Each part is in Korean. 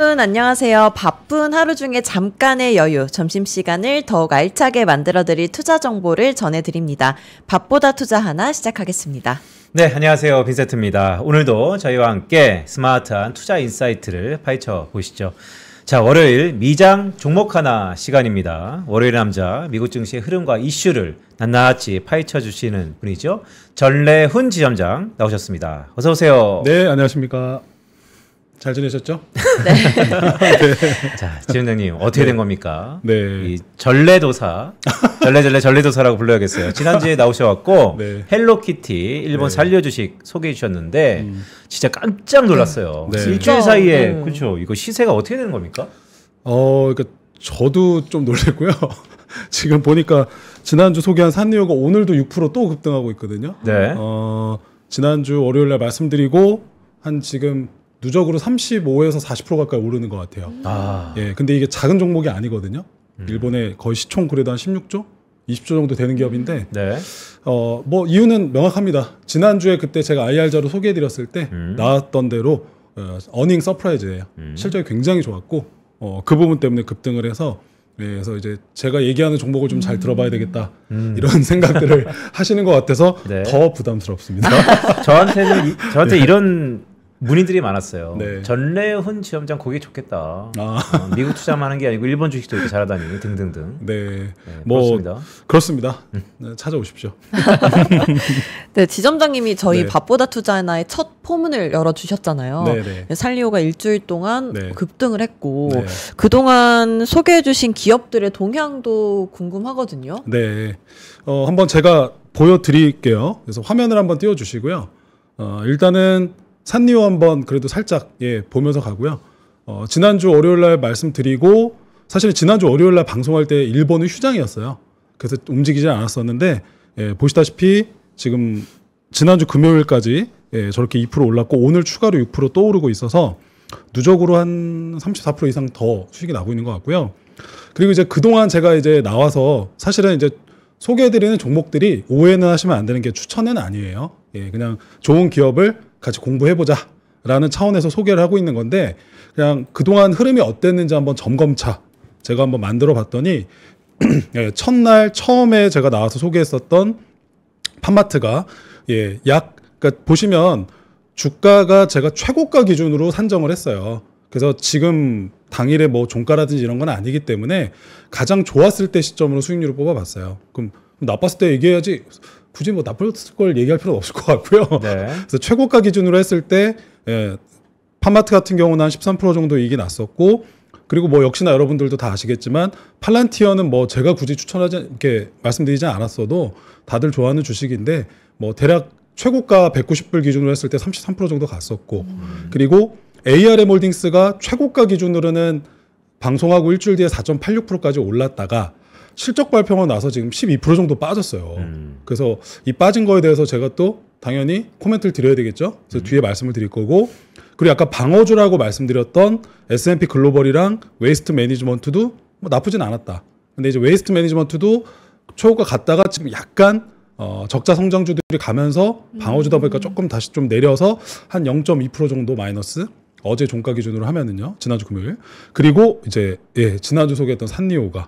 안녕하세요. 바쁜 하루 중에 잠깐의 여유, 점심시간을 더욱 알차게 만들어드릴 투자 정보를 전해드립니다. 밥보다 투자 하나 시작하겠습니다. 네, 안녕하세요. 빈세트입니다. 오늘도 저희와 함께 스마트한 투자 인사이트를 파헤쳐 보시죠. 자, 월요일 미장 종목 하나 시간입니다. 월요일 남자 미국 증시의 흐름과 이슈를 낱낱이 파헤쳐 주시는 분이죠. 전래훈 지점장 나오셨습니다. 어서 오세요. 네, 안녕하십니까. 잘 지내셨죠? 네. 네. 자, 지점장님 어떻게 된 겁니까? 네. 이 전래도사, 전래도사라고 불러야겠어요. 지난주에 나오셔갖고 네. 헬로키티 일본 네. 산류 주식 소개해 주셨는데 진짜 깜짝 놀랐어요. 네. 일주일 사이에 그렇죠. 이거 시세가 어떻게 되는 겁니까? 그러니까 저도 좀 놀랐고요. 지금 보니까 지난주 소개한 산리오가 오늘도 6%또 급등하고 있거든요. 네. 지난주 월요일 날 말씀드리고 한 지금 누적으로 35에서 40% 가까이 오르는 것 같아요. 예, 근데 이게 작은 종목이 아니거든요. 일본의 거의 시총 그래도 한 16조? 20조 정도 되는 기업인데, 네. 뭐 이유는 명확합니다. 지난주에 그때 제가 IR자로 소개해드렸을 때 나왔던 대로 어닝 서프라이즈예요. 실적이 굉장히 좋았고, 그 부분 때문에 급등을 해서, 예, 그래서 이제 제가 얘기하는 종목을 좀 잘 들어봐야 되겠다 이런 생각들을 하시는 것 같아서 네. 더 부담스럽습니다. 저한테 이런 문의들이 많았어요. 네. 전래훈 지점장 거기 좋겠다. 미국 투자만 하는 게 아니고 일본 주식도 이렇게 잘하다니 등등등. 네, 뭐 그렇습니다. 네, 찾아오십시오. 네, 지점장님이 저희 네. 밥보다 투자 하나의 첫 포문을 열어주셨잖아요. 네, 네. 산리오가 일주일 동안 네. 급등을 했고 네. 그동안 소개해주신 기업들의 동향도 궁금하거든요. 네, 한번 제가 보여드릴게요. 그래서 화면을 한번 띄워주시고요. 일단은 산리오 한번 그래도 살짝 보면서 가고요. 지난주 월요일날 말씀드리고 사실 지난주 월요일날 방송할 때 일본은 휴장이었어요. 그래서 움직이지 않았었는데 보시다시피 지금 지난주 금요일까지 저렇게 2% 올랐고 오늘 추가로 6% 또 오르고 있어서 누적으로 한 34% 이상 더 수익이 나고 있는 것 같고요. 그리고 이제 그동안 제가 이제 나와서 사실은 이제 소개해드리는 종목들이 오해는 하시면 안 되는 게 추천은 아니에요. 그냥 좋은 기업을 같이 공부해보자 라는 차원에서 소개를 하고 있는 건데 그냥 그동안 흐름이 어땠는지 한번 점검차 제가 한번 만들어 봤더니 첫날 처음에 제가 나와서 소개했었던 팜마트가 그러니까 보시면 주가가 제가 최고가 기준으로 산정을 했어요. 그래서 지금 당일에 뭐 종가라든지 이런 건 아니기 때문에 가장 좋았을 때 시점으로 수익률을 뽑아봤어요. 그럼 나빴을 때 얘기해야지 굳이 뭐 나빴을 걸 얘기할 필요는 없을 것 같고요. 네. 그래서 최고가 기준으로 했을 때 팜마트 같은 경우는 한 13% 정도 이익이 났었고 그리고 뭐 역시나 여러분들도 다 아시겠지만 팔란티어는 뭐 제가 굳이 추천하지 이렇게 말씀드리지 않았어도 다들 좋아하는 주식인데 뭐 대략 최고가 190불 기준으로 했을 때 33% 정도 갔었고 그리고 ARM 홀딩스가 최고가 기준으로는 방송하고 일주일 뒤에 4.86%까지 올랐다가 실적 발표가 나서 지금 12% 정도 빠졌어요. 그래서 이 빠진 거에 대해서 제가 또 당연히 코멘트를 드려야 되겠죠. 그래서 뒤에 말씀을 드릴 거고 그리고 아까 방어주라고 말씀드렸던 S&P 글로벌이랑 웨이스트 매니지먼트도 뭐 나쁘진 않았다. 근데 이제 웨이스트 매니지먼트도 초고가 갔다가 지금 약간 적자 성장주들이 가면서 방어주다 보니까 조금 다시 좀 내려서 한 0.2% 정도 마이너스 어제 종가 기준으로 하면은요. 지난주 금요일. 그리고 이제 지난주 소개했던 산리오가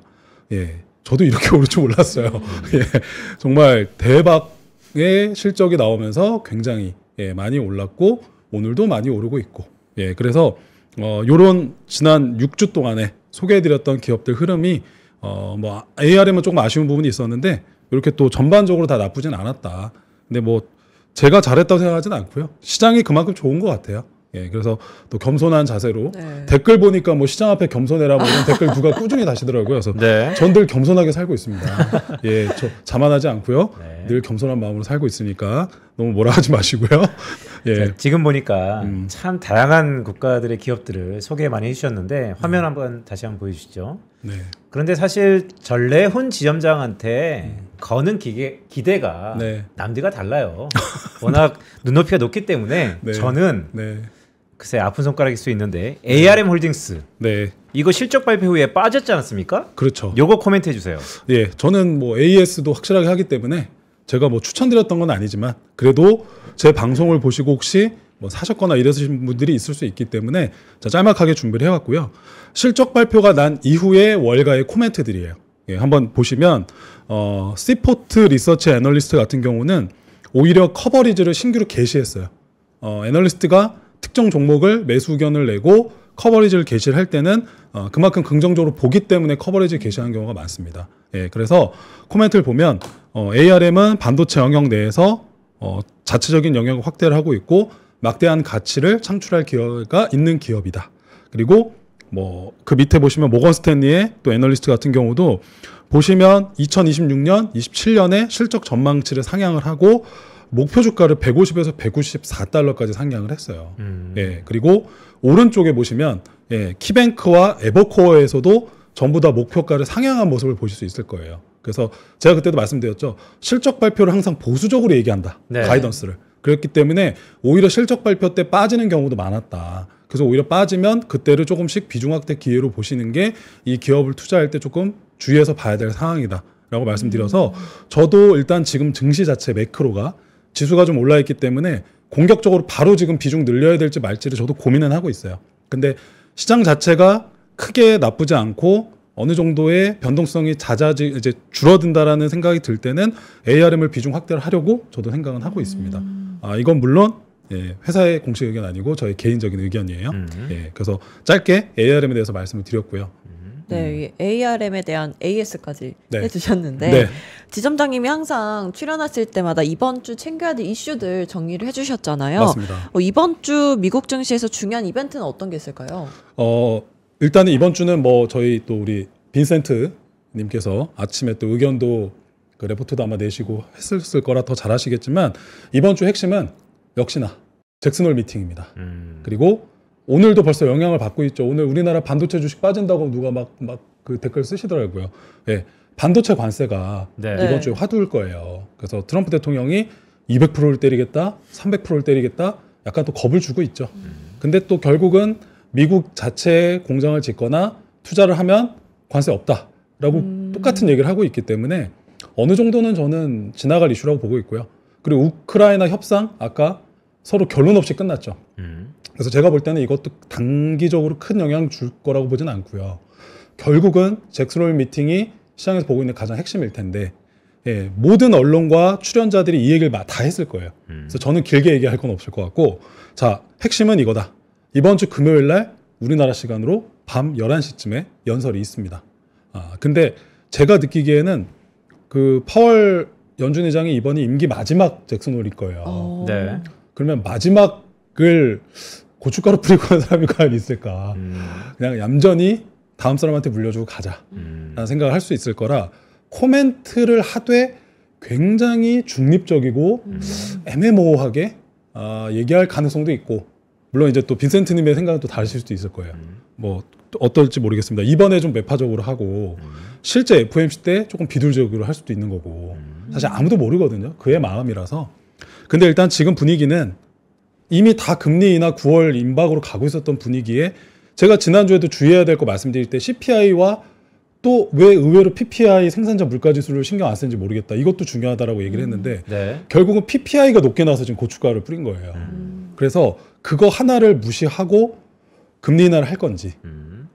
저도 이렇게 오를 줄 몰랐어요. 정말 대박의 실적이 나오면서 굉장히 많이 올랐고 오늘도 많이 오르고 있고 그래서 요런 지난 6주 동안에 소개해드렸던 기업들 흐름이 뭐 ARM은 조금 아쉬운 부분이 있었는데 이렇게 또 전반적으로 다 나쁘진 않았다. 근데 뭐 제가 잘했다고 생각하진 않고요. 시장이 그만큼 좋은 것 같아요. 그래서 또 겸손한 자세로 댓글 보니까 뭐 시장 앞에 겸손해라 뭐 이런 댓글 누가 꾸준히 다시더라고요. 그래서 전 늘 겸손하게 살고 있습니다. 저 자만하지 않고요. 늘 겸손한 마음으로 살고 있으니까 너무 뭐라 하지 마시고요. 자, 지금 보니까 참 다양한 국가들의 기업들을 소개 많이 해주셨는데 화면 한번 다시 한번 보여주시죠. 그런데 사실 전래훈 지점장한테 거는 기대가 남들과 달라요. 워낙 눈높이가 높기 때문에 저는 글쎄 아픈 손가락일 수 있는데 ARM 홀딩스 이거 실적 발표 후에 빠졌지 않았습니까? 그렇죠. 요거 코멘트 해주세요. 저는 뭐 AS도 확실하게 하기 때문에 제가 뭐 추천드렸던 건 아니지만 그래도 제 방송을 보시고 혹시 뭐 사셨거나 이러신 분들이 있을 수 있기 때문에 자, 짤막하게 준비를 해왔고요. 실적 발표가 난 이후의 월가의 코멘트들이에요. 예, 한번 보시면 시포트 리서치 애널리스트 같은 경우는 오히려 커버리지를 신규로 게시했어요. 애널리스트가 특정 종목을 매수 의견을 내고 커버리지를 게시를 할 때는 그만큼 긍정적으로 보기 때문에 커버리지 게시하는 경우가 많습니다. 예, 그래서 코멘트를 보면 ARM은 반도체 영역 내에서 자체적인 영역을 확대를 하고 있고 막대한 가치를 창출할 기회가 있는 기업이다. 그리고 뭐 그 밑에 보시면 모건 스탠리의 또 애널리스트 같은 경우도 보시면 2026년, 27년에 실적 전망치를 상향을 하고 목표 주가를 150에서 194달러까지 상향을 했어요. 예, 그리고 오른쪽에 보시면 예, 키뱅크와 에버코어에서도 전부 다 목표가를 상향한 모습을 보실 수 있을 거예요. 그래서 제가 그때도 말씀드렸죠. 실적 발표를 항상 보수적으로 얘기한다. 네. 가이던스를. 그렇기 때문에 오히려 실적 발표 때 빠지는 경우도 많았다. 그래서 오히려 빠지면 그때를 조금씩 비중 확대 기회로 보시는 게 이 기업을 투자할 때 조금 주의해서 봐야 될 상황이다 라고 말씀드려서 저도 일단 지금 증시 자체 매크로가 지수가 좀 올라있기 때문에 공격적으로 바로 지금 비중 늘려야 될지 말지를 저도 고민은 하고 있어요. 근데 시장 자체가 크게 나쁘지 않고 어느 정도의 변동성이 이제 줄어든다라는 생각이 들 때는 ARM을 비중 확대를 하려고 저도 생각은 하고 있습니다. 이건 물론 예, 회사의 공식 의견 아니고 저의 개인적인 의견이에요. 예, 그래서 짧게 ARM에 대해서 말씀을 드렸고요. 네, ARM에 대한 AS까지 네. 해주셨는데 네. 지점장님이 항상 출연하실 때마다 이번 주 챙겨야 될 이슈들 정리를 해주셨잖아요. 맞습니다. 이번 주 미국 증시에서 중요한 이벤트는 어떤 게 있을까요? 일단은 이번 주는 뭐 저희 또 우리 빈센트 님께서 아침에 또 의견도 그 레포트도 아마 내시고 했을 거라 더 잘하시겠지만 이번 주 핵심은 역시나 잭슨홀 미팅입니다. 그리고 오늘도 벌써 영향을 받고 있죠. 오늘 우리나라 반도체 주식 빠진다고 누가 막 그 댓글 쓰시더라고요. 예, 반도체 관세가 네. 이번 주에 화두일 거예요. 그래서 트럼프 대통령이 200%를 때리겠다, 300%를 때리겠다, 약간 또 겁을 주고 있죠. 근데 또 결국은 미국 자체에 공장을 짓거나 투자를 하면 관세 없다라고 똑같은 얘기를 하고 있기 때문에 어느 정도는 저는 지나갈 이슈라고 보고 있고요. 그리고 우크라이나 협상 아까 서로 결론 없이 끝났죠. 그래서 제가 볼 때는 이것도 단기적으로 큰 영향 줄 거라고 보지는 않고요. 결국은 잭슨홀 미팅이 시장에서 보고 있는 가장 핵심일 텐데 예, 모든 언론과 출연자들이 이 얘기를 다 했을 거예요. 그래서 저는 길게 얘기할 건 없을 것 같고 자, 핵심은 이거다. 이번 주 금요일 날 우리나라 시간으로 밤 11시쯤에 연설이 있습니다. 근데 제가 느끼기에는 그 파월 연준 의장이 이번이 임기 마지막 잭슨홀일 거예요. 네. 그러면 마지막을 고춧가루 뿌리고 하는 사람이 과연 있을까? 그냥 얌전히 다음 사람한테 물려주고 가자 라는 생각을 할 수 있을 거라 코멘트를 하되 굉장히 중립적이고 애매모호하게 얘기할 가능성도 있고 물론 이제 또 빈센트님의 생각은 또 다르실 수도 있을 거예요. 뭐 어떨지 모르겠습니다. 이번에 좀 매파적으로 하고 실제 FOMC 때 조금 비둘적으로 할 수도 있는 거고 사실 아무도 모르거든요. 그의 마음이라서. 근데 일단 지금 분위기는 이미 다 금리 인하 9월 임박으로 가고 있었던 분위기에 제가 지난주에도 주의해야 될 거 말씀드릴 때 CPI와 또 왜 의외로 PPI 생산자 물가지수를 신경 안 쓰는지 모르겠다. 이것도 중요하다라고 얘기를 했는데 네. 결국은 PPI가 높게 나서 지금 고춧가루를 뿌린 거예요. 그래서 그거 하나를 무시하고 금리 인하를 할 건지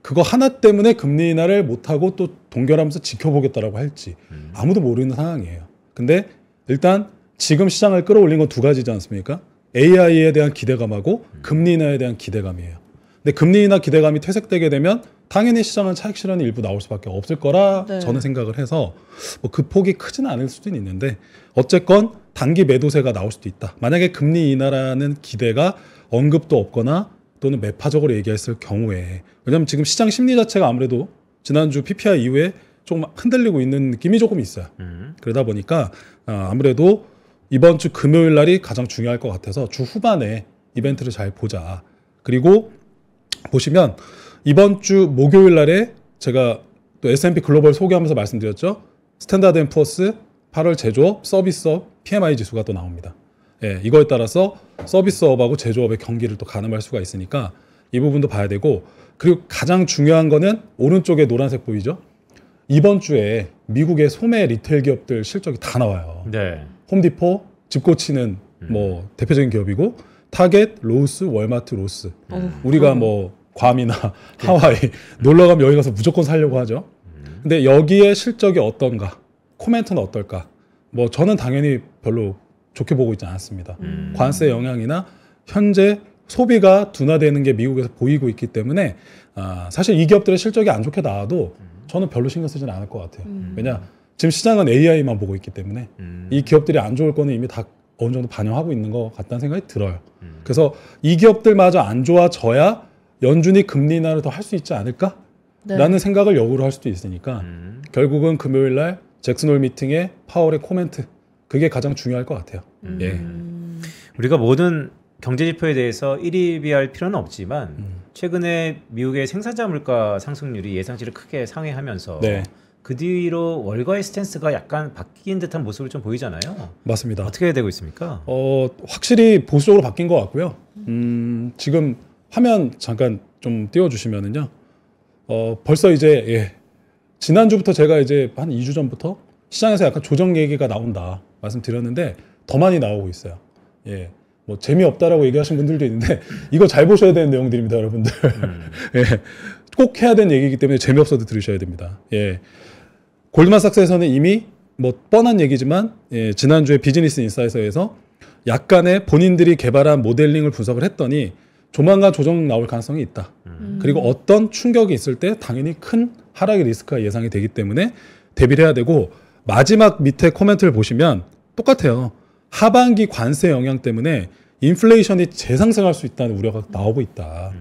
그거 하나 때문에 금리 인하를 못하고 또 동결하면서 지켜보겠다라고 할지 아무도 모르는 상황이에요. 근데 일단 지금 시장을 끌어올린 건 두 가지지 않습니까? AI에 대한 기대감하고 금리 인하에 대한 기대감이에요. 근데 금리 인하 기대감이 퇴색되게 되면 당연히 시장은 차익 실현이 일부 나올 수밖에 없을 거라 네. 저는 생각을 해서 뭐 그 폭이 크지는 않을 수도 있는데 어쨌건 단기 매도세가 나올 수도 있다. 만약에 금리 인하라는 기대가 언급도 없거나 또는 매파적으로 얘기했을 경우에 왜냐하면 지금 시장 심리 자체가 아무래도 지난주 PPI 이후에 조금 흔들리고 있는 느낌이 조금 있어요. 그러다 보니까 아무래도 이번 주 금요일 날이 가장 중요할 것 같아서 주 후반에 이벤트를 잘 보자. 그리고 보시면 이번 주 목요일 날에 제가 또 S&P 글로벌 소개하면서 말씀드렸죠. 스탠다드 앤 푸어스 8월 제조업, 서비스업, PMI 지수가 또 나옵니다. 예, 이거에 따라서 서비스업하고 제조업의 경기를 또 가늠할 수가 있으니까 이 부분도 봐야 되고 그리고 가장 중요한 거는 오른쪽에 노란색 보이죠? 이번 주에 미국의 소매 리테일 기업들 실적이 다 나와요. 네. 홈디포, 집 고치는 뭐 대표적인 기업이고 타겟, 로스, 월마트, 로스. 우리가 뭐 괌이나 하와이 놀러 가면 여기 가서 무조건 사려고 하죠. 근데 여기에 실적이 어떤가? 코멘트는 어떨까? 뭐 저는 당연히 별로 좋게 보고 있지 않습니다. 관세 영향이나 현재 소비가 둔화되는 게 미국에서 보이고 있기 때문에 사실 이 기업들의 실적이 안 좋게 나와도 저는 별로 신경 쓰지는 않을 것 같아요. 왜냐 지금 시장은 AI만 보고 있기 때문에 이 기업들이 안 좋을 거는 이미 다 어느 정도 반영하고 있는 것 같다는 생각이 들어요. 그래서 이 기업들마저 안 좋아져야 연준이 금리 인하를 더 할 수 있지 않을까? 네. 라는 생각을 역으로 할 수도 있으니까 결국은 금요일 날 잭슨홀 미팅에 파월의 코멘트 그게 가장 중요할 것 같아요. 예. 우리가 모든 경제 지표에 대해서 일희비할 필요는 없지만 최근에 미국의 생산자 물가 상승률이 예상치를 크게 상회하면서 네. 그 뒤로 월가의 스탠스가 약간 바뀐 듯한 모습을 좀 보이잖아요. 맞습니다. 어떻게 되고 있습니까? 확실히 보수적으로 바뀐 것 같고요. 지금 화면 잠깐 좀 띄워주시면은요. 벌써 이제 지난주부터 제가 이제 한 2주 전부터 시장에서 약간 조정 얘기가 나온다 말씀드렸는데 더 많이 나오고 있어요. 예. 뭐 재미없다라고 얘기하신 분들도 있는데 이거 잘 보셔야 되는 내용들입니다, 여러분들. 예. 꼭 해야 되는 얘기이기 때문에 재미없어도 들으셔야 됩니다. 예. 골드만삭스에서는 이미 뭐 뻔한 얘기지만 지난주에 비즈니스 인사이트에서 약간의 본인들이 개발한 모델링을 분석을 했더니 조만간 조정 나올 가능성이 있다. 그리고 어떤 충격이 있을 때 당연히 큰 하락의 리스크가 예상이 되기 때문에 대비를 해야 되고 마지막 밑에 코멘트를 보시면 똑같아요. 하반기 관세 영향 때문에 인플레이션이 재상승할 수 있다는 우려가 나오고 있다.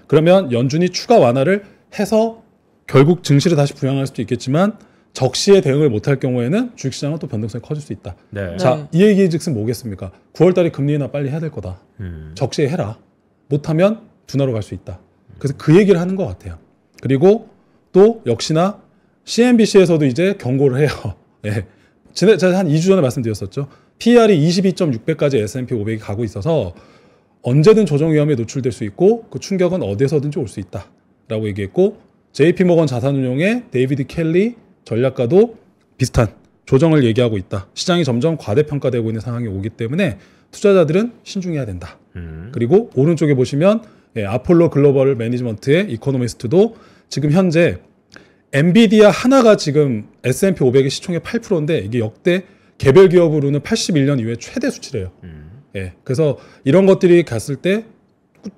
그러면 연준이 추가 완화를 해서 결국 증시를 다시 부양할 수도 있겠지만 적시에 대응을 못할 경우에는 주식시장은 또 변동성이 커질 수 있다. 네. 자, 이 얘기 즉슨 뭐겠습니까? 9월달에 금리 인하 빨리 해야 될 거다. 적시에 해라. 못하면 둔화로 갈 수 있다. 그래서 그 얘기를 하는 것 같아요. 그리고 또 역시나 CNBC에서도 이제 경고를 해요. 예. 제가 한 2주 전에 말씀드렸었죠. PER이 22.6배까지 S&P 500이 가고 있어서 언제든 조정 위험에 노출될 수 있고 그 충격은 어디에서든지 올 수 있다라고 얘기했고 JP모건 자산운용의 데이비드 켈리 전략가도 비슷한 조정을 얘기하고 있다. 시장이 점점 과대평가되고 있는 상황이 오기 때문에 투자자들은 신중해야 된다. 그리고 오른쪽에 보시면 아폴로 글로벌 매니지먼트의 이코노미스트도 지금 현재 엔비디아 하나가 지금 S&P 500의 시총의 8%인데 이게 역대 개별 기업으로는 81년 이후에 최대 수치래요. 그래서 이런 것들이 갔을 때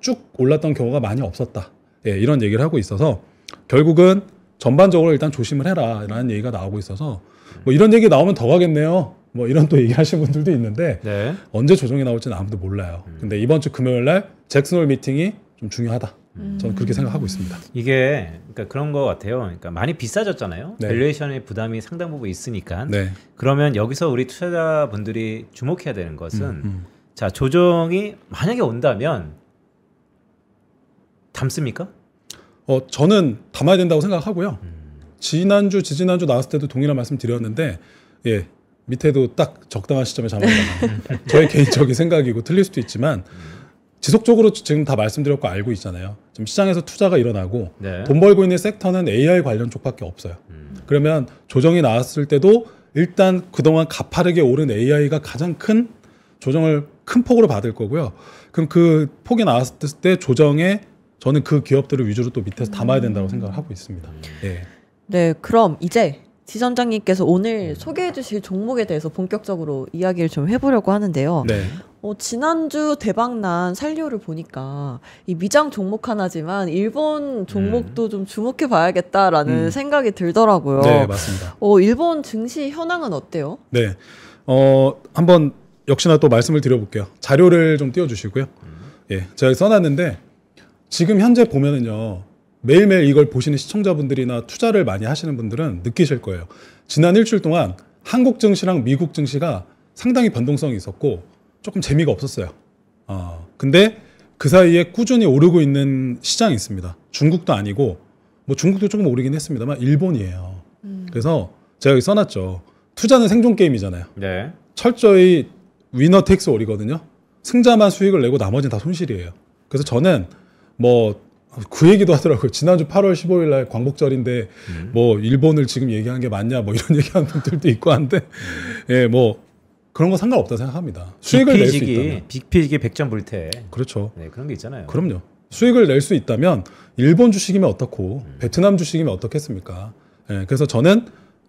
쭉 올랐던 경우가 많이 없었다. 이런 얘기를 하고 있어서 결국은 전반적으로 일단 조심을 해라 라는 얘기가 나오고 있어서 뭐 이런 얘기 나오면 더 가겠네요. 뭐 이런 또 얘기하시는 분들도 있는데 네. 언제 조정이 나올지는 아무도 몰라요. 근데 이번 주 금요일 날 잭슨홀 미팅이 좀 중요하다. 저는 그렇게 생각하고 있습니다. 이게 그러니까 그런 것 같아요. 그러니까 많이 비싸졌잖아요. 네. 밸류에이션의 부담이 상당 부분 있으니까. 네. 그러면 여기서 우리 투자자분들이 주목해야 되는 것은 자 조정이 만약에 온다면 담습니까? 저는 담아야 된다고 생각하고요. 지난주, 지지난주 나왔을 때도 동일한 말씀 드렸는데 밑에도 딱 적당한 시점에 잡아야 된다. 저의 개인적인 생각이고 틀릴 수도 있지만 지속적으로 지금 다 말씀드렸고 알고 있잖아요. 지금 시장에서 투자가 일어나고 네. 돈 벌고 있는 섹터는 AI 관련 쪽밖에 없어요. 그러면 조정이 나왔을 때도 일단 그동안 가파르게 오른 AI가 가장 큰 조정을 큰 폭으로 받을 거고요. 그럼 그 폭이 나왔을 때 조정에 저는 그 기업들을 위주로 또 밑에서 담아야 된다고 생각을 하고 있습니다. 네, 그럼 이제 지점장님께서 오늘 소개해 주실 종목에 대해서 본격적으로 이야기를 좀 해보려고 하는데요. 네. 지난주 대박난 산리오를 보니까 이 미장 종목 하나지만 일본 종목도 좀 주목해 봐야겠다라는 생각이 들더라고요. 네, 맞습니다. 일본 증시 현황은 어때요? 네, 한번 역시나 또 말씀을 드려볼게요. 자료를 좀 띄워주시고요. 제가 써놨는데 지금 현재 보면은요. 매일매일 이걸 보시는 시청자분들이나 투자를 많이 하시는 분들은 느끼실 거예요. 지난 일주일 동안 한국 증시랑 미국 증시가 상당히 변동성이 있었고 조금 재미가 없었어요. 근데 그 사이에 꾸준히 오르고 있는 시장이 있습니다. 중국도 아니고 뭐 중국도 조금 오르긴 했습니다만 일본이에요. 그래서 제가 여기 써놨죠. 투자는 생존 게임이잖아요. 네. 철저히 위너 텍스 올이거든요. 승자만 수익을 내고 나머지는 다 손실이에요. 그래서 저는 뭐 그 얘기도 하더라고요. 지난주 8월 15일 날 광복절인데 뭐 일본을 지금 얘기한 게 맞냐 뭐 이런 얘기하는 분들도 있고 한데 뭐 그런 거 상관없다 생각합니다. 수익을 낼 수 있다면. 빅피지기 100점 불태. 그렇죠. 네, 그런 게 있잖아요. 그럼요. 수익을 낼 수 있다면 일본 주식이면 어떻고 베트남 주식이면 어떻겠습니까? 예, 그래서 저는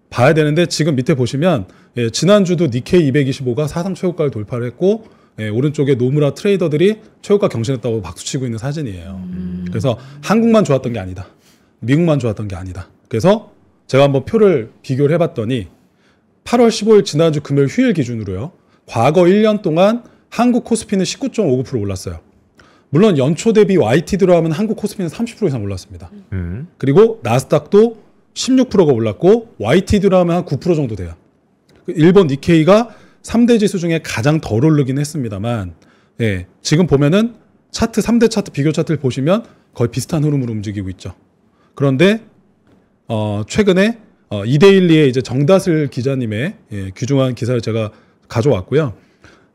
봐야 되는데 지금 밑에 보시면 예, 지난주도 니케이 225가 사상 최고가를 돌파를 했고 예, 오른쪽에 노무라 트레이더들이 최고가 경신했다고 박수치고 있는 사진이에요. 그래서 한국만 좋았던 게 아니다. 미국만 좋았던 게 아니다. 그래서 제가 한번 표를 비교를 해봤더니 8월 15일 지난주 금요일 휴일 기준으로요. 과거 1년 동안 한국 코스피는 19.59% 올랐어요. 물론 연초 대비 YTD로 하면 한국 코스피는 30% 이상 올랐습니다. 그리고 나스닥도 16%가 올랐고 YTD로 하면 한 9% 정도 돼요. 일본 니케이가 3대 지수 중에 가장 덜 오르긴 했습니다만 예, 지금 보면은 차트 3대 차트 비교 차트를 보시면 거의 비슷한 흐름으로 움직이고 있죠. 그런데 최근에 이데일리의 이제 정다슬 기자님의 예, 귀중한 기사를 제가 가져왔고요.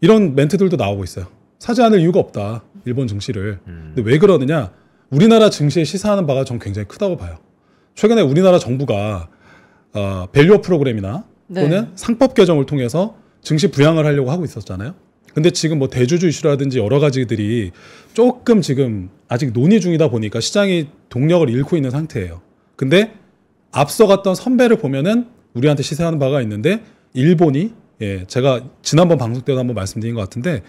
이런 멘트들도 나오고 있어요. 사지 않을 이유가 없다. 일본 증시를. 근데 왜 그러느냐? 우리나라 증시에 시사하는 바가 전 굉장히 크다고 봐요. 최근에 우리나라 정부가 밸류업 프로그램이나 또는 상법 개정을 통해서 증시 부양을 하려고 하고 있었잖아요. 근데 지금 뭐 대주주 이슈라든지 여러 가지들이 조금 지금 아직 논의 중이다 보니까 시장이 동력을 잃고 있는 상태예요. 근데 앞서갔던 선배를 보면은 우리한테 시사하는 바가 있는데 일본이 예, 제가 지난번 방송 때도 한번 말씀드린 것 같은데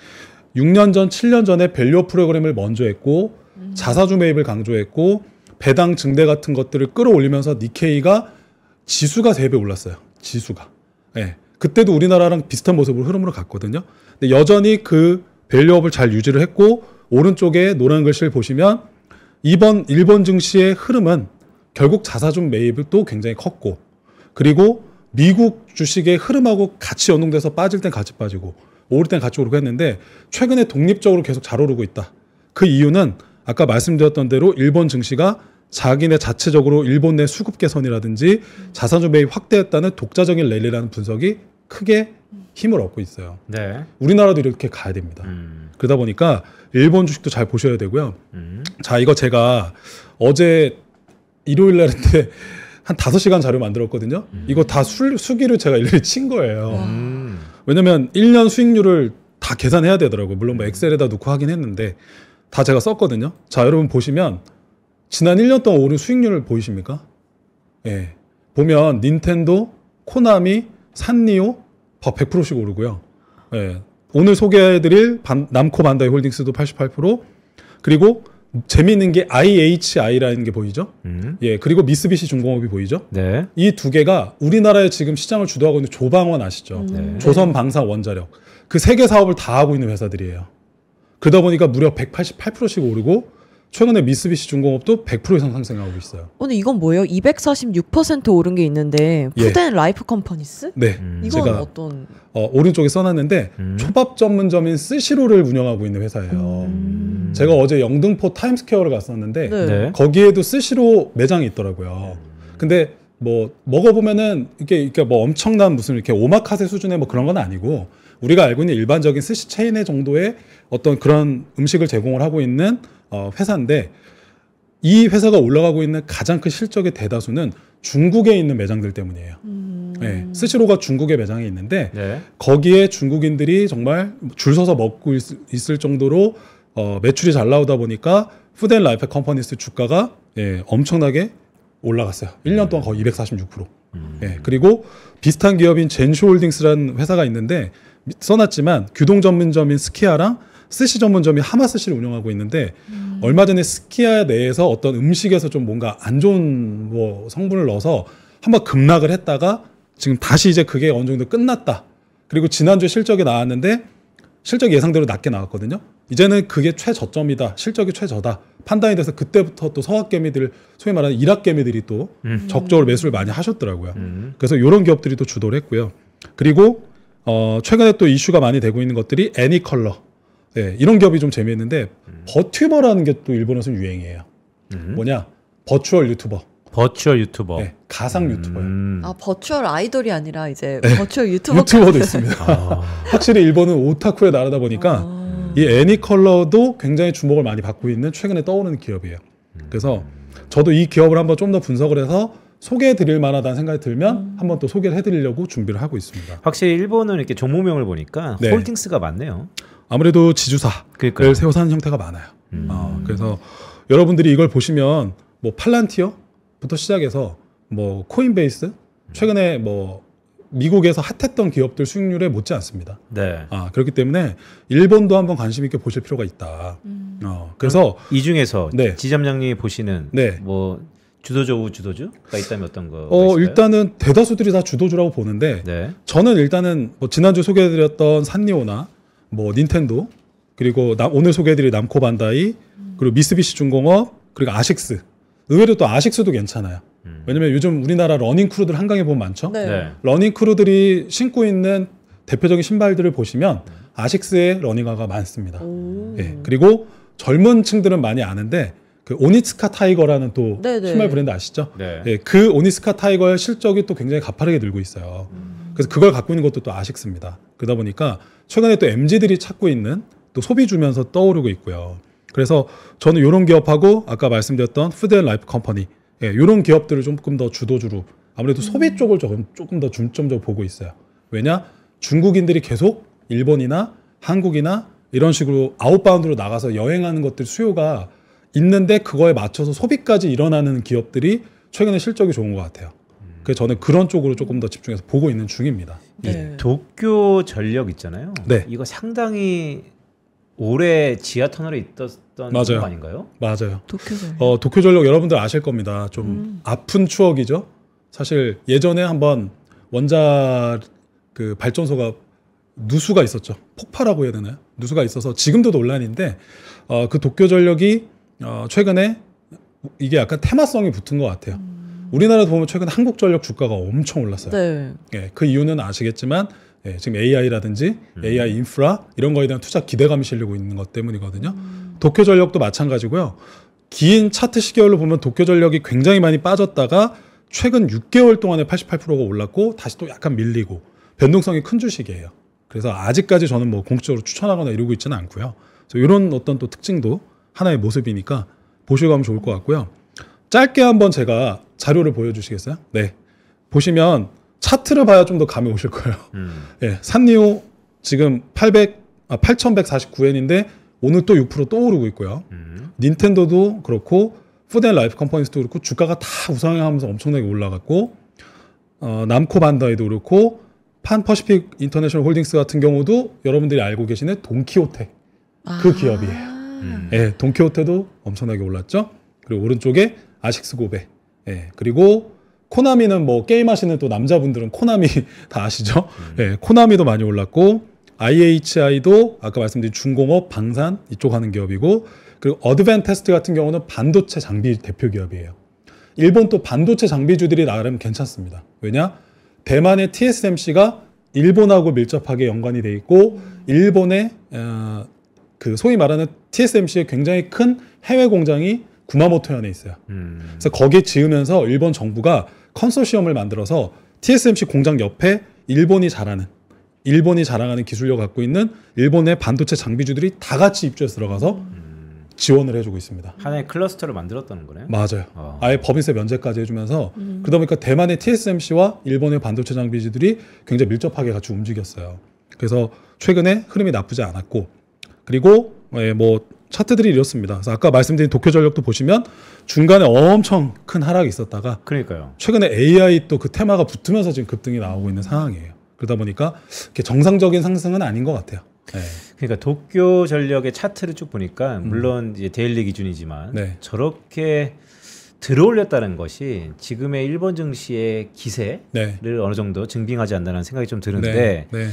6년 전, 7년 전에 밸류업 프로그램을 먼저 했고 자사주 매입을 강조했고 배당 증대 같은 것들을 끌어올리면서 니케이가 지수가 3배 올랐어요. 지수가. 예. 그때도 우리나라랑 비슷한 모습으로 흐름으로 갔거든요. 근데 여전히 그 밸류업을 잘 유지를 했고 오른쪽에 노란 글씨를 보시면 이번 일본 증시의 흐름은 결국 자사주 매입도 굉장히 컸고 그리고 미국 주식의 흐름하고 같이 연동돼서 빠질 땐 같이 빠지고 오를 땐 같이 오르고 했는데 최근에 독립적으로 계속 잘 오르고 있다. 그 이유는 아까 말씀드렸던 대로 일본 증시가 자기네 자체적으로 일본 내 수급 개선이라든지 자사주 매입 확대했다는 독자적인 랠리라는 분석이 크게 힘을 얻고 있어요. 네. 우리나라도 이렇게 가야 됩니다. 그러다 보니까 일본 주식도 잘 보셔야 되고요. 자, 이거 제가 어제 일요일 날인데 한 5시간 자료 만들었거든요. 이거 다 수기를 제가 일일이 친 거예요. 왜냐면 1년 수익률을 다 계산해야 되더라고요. 물론 뭐 엑셀에다 넣고 하긴 했는데 다 제가 썼거든요. 자, 여러분 보시면 지난 1년 동안 오른 수익률을 보이십니까? 예. 보면 닌텐도, 코나미, 산리오 100%씩 오르고요. 예. 오늘 소개해드릴 남코 반다이 홀딩스도 88%. 그리고 재미있는 게 IHI라는 게 보이죠? 예. 그리고 미쓰비시 중공업이 보이죠? 네. 이 두 개가 우리나라에 지금 시장을 주도하고 있는 조방원 아시죠? 네. 조선방사 원자력. 그 세 개 사업을 다 하고 있는 회사들이에요. 그러다 보니까 무려 188%씩 오르고 최근에 미쓰비시 중공업도 100% 이상 상승하고 있어요. 근데 이건 뭐예요? 246% 오른 게 있는데 푸덴 라이프 컴퍼니스? 네. 이건 제가 어떤? 오른쪽에 써놨는데 초밥 전문점인 스시로를 운영하고 있는 회사예요. 제가 어제 영등포 타임스퀘어를 갔었는데 네. 거기에도 스시로 매장이 있더라고요. 근데 뭐 먹어보면은 이게 뭐 엄청난 무슨 이렇게 오마카세 수준의 뭐 그런 건 아니고 우리가 알고 있는 일반적인 스시 체인의 정도의 어떤 그런 음식을 제공을 하고 있는 회사인데 이 회사가 올라가고 있는 가장 큰 실적의 대다수는 중국에 있는 매장들 때문이에요. 네, 스시로가 중국에 매장이 있는데 네. 거기에 중국인들이 정말 줄 서서 먹고 있을 정도로 매출이 잘 나오다 보니까 푸드 앤 라이프 컴퍼니스 주가가 예, 엄청나게 올라갔어요. 1년 동안 거의 246%. 예, 그리고 비슷한 기업인 젠슈홀딩스라는 회사가 있는데 써놨지만 규동 전문점인 스키야랑 스시 전문점이 하마스시를 운영하고 있는데 얼마 전에 스키야 내에서 어떤 음식에서 좀 뭔가 안 좋은 뭐 성분을 넣어서 한번 급락을 했다가 지금 다시 이제 그게 어느 정도 끝났다. 그리고 지난주에 실적이 나왔는데 실적이 예상대로 낮게 나왔거든요. 이제는 그게 최저점이다. 실적이 최저다. 판단이 돼서 그때부터 또 서학개미들 소위 말하는 일학개미들이 또 적극적으로 매수를 많이 하셨더라고요. 그래서 이런 기업들이 또 주도를 했고요. 그리고 최근에 또 이슈가 많이 되고 있는 것들이 애니컬러. 네, 이런 기업이 좀 재미있는데 버튜버라는 게 또 일본에서는 유행이에요. 뭐냐? 버추얼 유튜버. 버추얼 유튜버. 네, 가상 유튜버예요. 아, 버추얼 아이돌이 아니라 이제 네, 버추얼 유튜버. 유튜버도 있습니다. 확실히 일본은 오타쿠의 나라다 보니까 이 애니컬러도 굉장히 주목을 많이 받고 있는 최근에 떠오르는 기업이에요. 그래서 저도 이 기업을 한번 좀 더 분석을 해서 소개해드릴 만하다는 생각이 들면 한번 또 소개를 해드리려고 준비를 하고 있습니다. 확실히 일본은 이렇게 종목명을 보니까 네. 홀딩스가 많네요. 아무래도 지주사를 그러니까요. 세워 사는 형태가 많아요. 그래서 여러분들이 이걸 보시면 뭐 팔란티어부터 시작해서 뭐 코인베이스 최근에 뭐 미국에서 핫했던 기업들 수익률에 못지 않습니다. 네. 그렇기 때문에 일본도 한번 관심 있게 보실 필요가 있다. 그래서 이 중에서 네. 지점장님이 보시는 네. 뭐 주도주 우주도주가 있다면 어떤 거? 일단은 대다수들이 다 주도주라고 보는데 네. 저는 일단은 뭐 지난주 소개해드렸던 산리오나 뭐 닌텐도 그리고 오늘 소개해드릴 남코 반다이 그리고 미쓰비시 중공업 그리고 아식스 의외로 또 아식스도 괜찮아요. 왜냐면 요즘 우리나라 러닝 크루들 한강에 보면 많죠. 네. 네. 러닝 크루들이 신고 있는 대표적인 신발들을 보시면 아식스의 러닝화가 많습니다. 예, 그리고 젊은 층들은 많이 아는데 그 오니츠카 타이거라는 또 네네. 신발 브랜드 아시죠? 네. 예, 그 오니츠카 타이거의 실적이 또 굉장히 가파르게 늘고 있어요. 그래서 그걸 갖고 있는 것도 또 아식스입니다. 그러다 보니까 최근에 또 MZ들이 찾고 있는 또 소비주면서 떠오르고 있고요. 그래서 저는 이런 기업하고 아까 말씀드렸던 푸드앤라이프 컴퍼니 이런 기업들을 조금 더 주도주로 아무래도 소비 쪽을 조금 더 중점적으로 보고 있어요. 왜냐? 중국인들이 계속 일본이나 한국이나 이런 식으로 아웃바운드로 나가서 여행하는 것들 수요가 있는데 그거에 맞춰서 소비까지 일어나는 기업들이 최근에 실적이 좋은 것 같아요. 그래서 저는 그런 쪽으로 조금 더 집중해서 보고 있는 중입니다. 네. 도쿄 전력 있잖아요. 네. 이거 상당히 오래 지하 터널에 있었던 맞아요. 거 아닌가요? 맞아요. 도쿄전력. 도쿄전력 여러분들 아실 겁니다. 좀 아픈 추억이죠. 사실 예전에 한번 원자 그 발전소가 누수가 있었죠. 폭발하고 해야 되나요? 누수가 있어서 지금도 논란인데 그 도쿄전력이 최근에 이게 약간 테마성이 붙은 것 같아요. 우리나라도 보면 최근 한국전력 주가가 엄청 올랐어요. 네. 예, 그 이유는 아시겠지만 지금 AI라든지 AI 인프라 이런 거에 대한 투자 기대감이 실리고 있는 것 때문이거든요. 도쿄전력도 마찬가지고요. 긴 차트 시계열로 보면 도쿄전력이 굉장히 많이 빠졌다가 최근 6개월 동안에 88%가 올랐고 다시 또 약간 밀리고 변동성이 큰 주식이에요. 그래서 아직까지 저는 뭐 공식적으로 추천하거나 이러고 있지는 않고요. 그래서 이런 어떤 또 특징도 하나의 모습이니까 보시고 가면 좋을 것 같고요. 짧게 한번 제가 자료를 보여주시겠어요? 네. 보시면 차트를 봐야 좀 더 감이 오실 거예요. 네, 산리오 지금 8,149엔인데 오늘 또 6% 또 오르고 있고요. 닌텐도도 그렇고 푸드앤라이프 컴퍼니스도 그렇고 주가가 다 우상향하면서 엄청나게 올라갔고 남코 반다이도 그렇고 판퍼시픽 인터내셔널 홀딩스 같은 경우도 여러분들이 알고 계시는 돈키호테 그 기업이에요. 네, 돈키호테도 엄청나게 올랐죠. 그리고 오른쪽에 아식스 고베. 네, 그리고 코나미는 뭐 게임하시는 또 남자분들은 코나미 다 아시죠? 네, 코나미도 많이 올랐고 IHI도 아까 말씀드린 중공업, 방산 이쪽 하는 기업이고 그리고 어드밴테스트 같은 경우는 반도체 장비 대표 기업이에요. 일본 또 반도체 장비주들이 나름 괜찮습니다. 왜냐? 대만의 TSMC가 일본하고 밀접하게 연관이 돼 있고 일본의 그 소위 말하는 TSMC의 굉장히 큰 해외 공장이 구마모토현에 있어요. 그래서 거기에 지으면서 일본 정부가 컨소시엄을 만들어서 TSMC 공장 옆에 일본이 자랑하는 기술력 갖고 있는 일본의 반도체 장비주들이 다 같이 입주해서 들어가서 지원을 해주고 있습니다. 하나의 클러스터를 만들었다는 거네요. 맞아요. 아예 법인세 면제까지 해주면서 그러다 보니까 대만의 TSMC와 일본의 반도체 장비주들이 굉장히 밀접하게 같이 움직였어요. 그래서 최근에 흐름이 나쁘지 않았고 그리고 뭐 차트들이 이렇습니다. 그래서 아까 말씀드린 도쿄전력도 보시면 중간에 엄청 큰 하락이 있었다가 그러니까요. 최근에 AI 또 그 테마가 붙으면서 지금 급등이 나오고 있는 상황이에요. 그러다 보니까 이렇게 정상적인 상승은 아닌 것 같아요. 네. 그러니까 도쿄전력의 차트를 쭉 보니까 물론 이제 데일리 기준이지만 네. 저렇게 들어올렸다는 것이 지금의 일본 증시의 기세를 네. 어느 정도 증빙하지 않나라는 생각이 좀 드는데 네.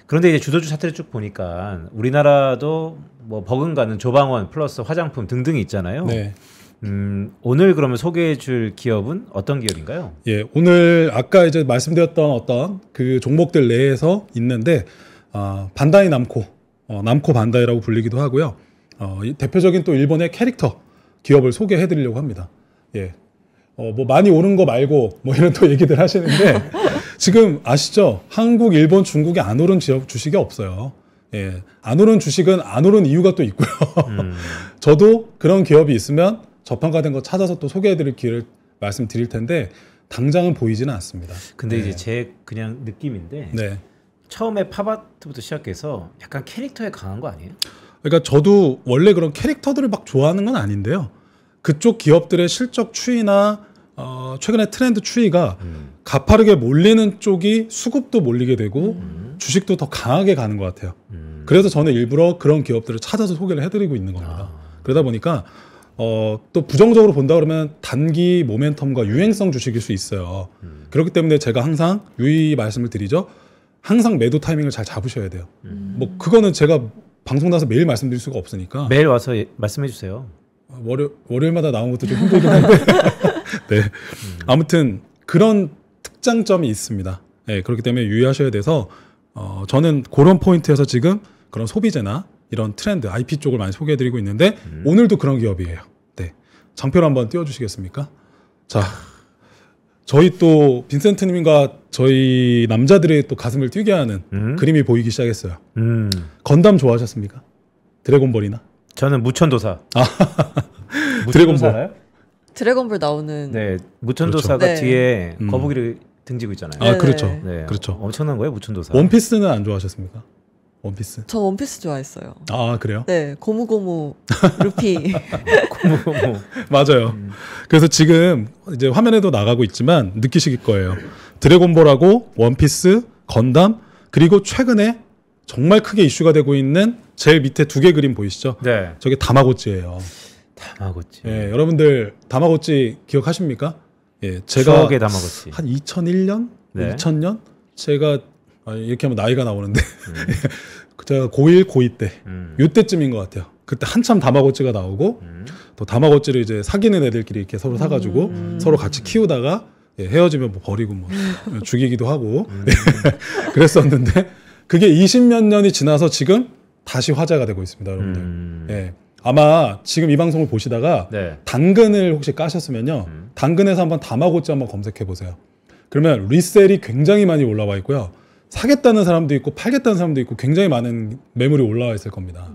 그런데 이제 주도주 차트를 쭉 보니까 우리나라도 뭐 버금가는 조방원 플러스 화장품 등등이 있잖아요. 네. 오늘 그러면 소개해줄 기업은 어떤 기업인가요? 예, 오늘 아까 이제 말씀드렸던 어떤 그 종목들 내에서 있는데 반다이 남코, 남코 반다이라고 불리기도 하고요. 이 대표적인 또 일본의 캐릭터 기업을 소개해드리려고 합니다. 예, 뭐 많이 오른 거 말고 뭐 이런 또 얘기들 하시는데 지금 아시죠? 한국, 일본, 중국이 안 오른 지역 주식이 없어요. 예, 안 오른 주식은 안 오른 이유가 또 있고요. 저도 그런 기업이 있으면 저평가된 거 찾아서 또 소개해드릴 기회를 말씀드릴 텐데 당장은 보이지는 않습니다. 근데 이제 제 그냥 느낌인데 처음에 팝아트부터 시작해서 약간 캐릭터에 강한 거 아니에요? 그러니까 저도 원래 그런 캐릭터들을 막 좋아하는 건 아닌데요. 그쪽 기업들의 실적 추이나 최근에 트렌드 추이가 가파르게 몰리는 쪽이 수급도 몰리게 되고 주식도 더 강하게 가는 것 같아요. 그래서 저는 일부러 그런 기업들을 찾아서 소개를 해드리고 있는 겁니다. 그러다 보니까 또 부정적으로 본다 그러면 단기 모멘텀과 유행성 주식일 수 있어요. 그렇기 때문에 제가 항상 유의 말씀을 드리죠. 항상 매도 타이밍을 잘 잡으셔야 돼요. 뭐 그거는 제가 방송 나서 매일 말씀드릴 수가 없으니까 매일 와서 말씀해 주세요. 월요일마다 나온 것도 좀 힘들긴 한데 네. 아무튼 그런 특장점이 있습니다. 네, 그렇기 때문에 유의하셔야 돼서 저는 그런 포인트에서 지금 그런 소비재나 이런 트렌드, IP 쪽을 많이 소개해드리고 있는데 오늘도 그런 기업이에요. 네, 장표를 한번 띄워주시겠습니까? 자, 저희 또 빈센트님과 저희 남자들의 또 가슴을 뛰게 하는 그림이 보이기 시작했어요. 건담 좋아하셨습니까? 드래곤볼이나? 저는 무천도사. 드래곤볼 알아요? 드래곤볼 나오는. 네, 무천도사가 그렇죠. 뒤에 거북이를 등지고 있잖아요. 아, 그렇죠. 네, 그렇죠. 엄청난 거예요, 무천도사. 원피스는 안 좋아하셨습니까? 원피스. 저 원피스 좋아했어요. 아, 그래요? 네, 고무고무 루피. 고무고무. 맞아요. 그래서 지금 이제 화면에도 나가고 있지만 느끼실 거예요. 드래곤볼하고 원피스, 건담, 그리고 최근에 정말 크게 이슈가 되고 있는 제일 밑에 두 개 그림 보이시죠? 네. 저게 다마고찌예요. 다마고찌. 예, 여러분들 다마고찌 기억하십니까? 예, 제가 추억의 다마고찌. 한 2001년, 네. 2000년 제가 이렇게 하면 나이가 나오는데 제가 고1, 고2 때 요때쯤인 것 같아요. 그때 한참 다마고찌가 나오고 또 다마고찌를 이제 사귀는 애들끼리 이렇게 서로 사가지고 서로 같이 키우다가 헤어지면 뭐 버리고 뭐 죽이기도 하고 그랬었는데 그게 20몇 년이 지나서 지금 다시 화제가 되고 있습니다, 여러분들. 예. 아마 지금 이 방송을 보시다가 당근을 혹시 까셨으면요, 당근에서 한번 다마고찌 한번 검색해 보세요. 그러면 리셀이 굉장히 많이 올라와 있고요. 사겠다는 사람도 있고 팔겠다는 사람도 있고 굉장히 많은 매물이 올라와 있을 겁니다.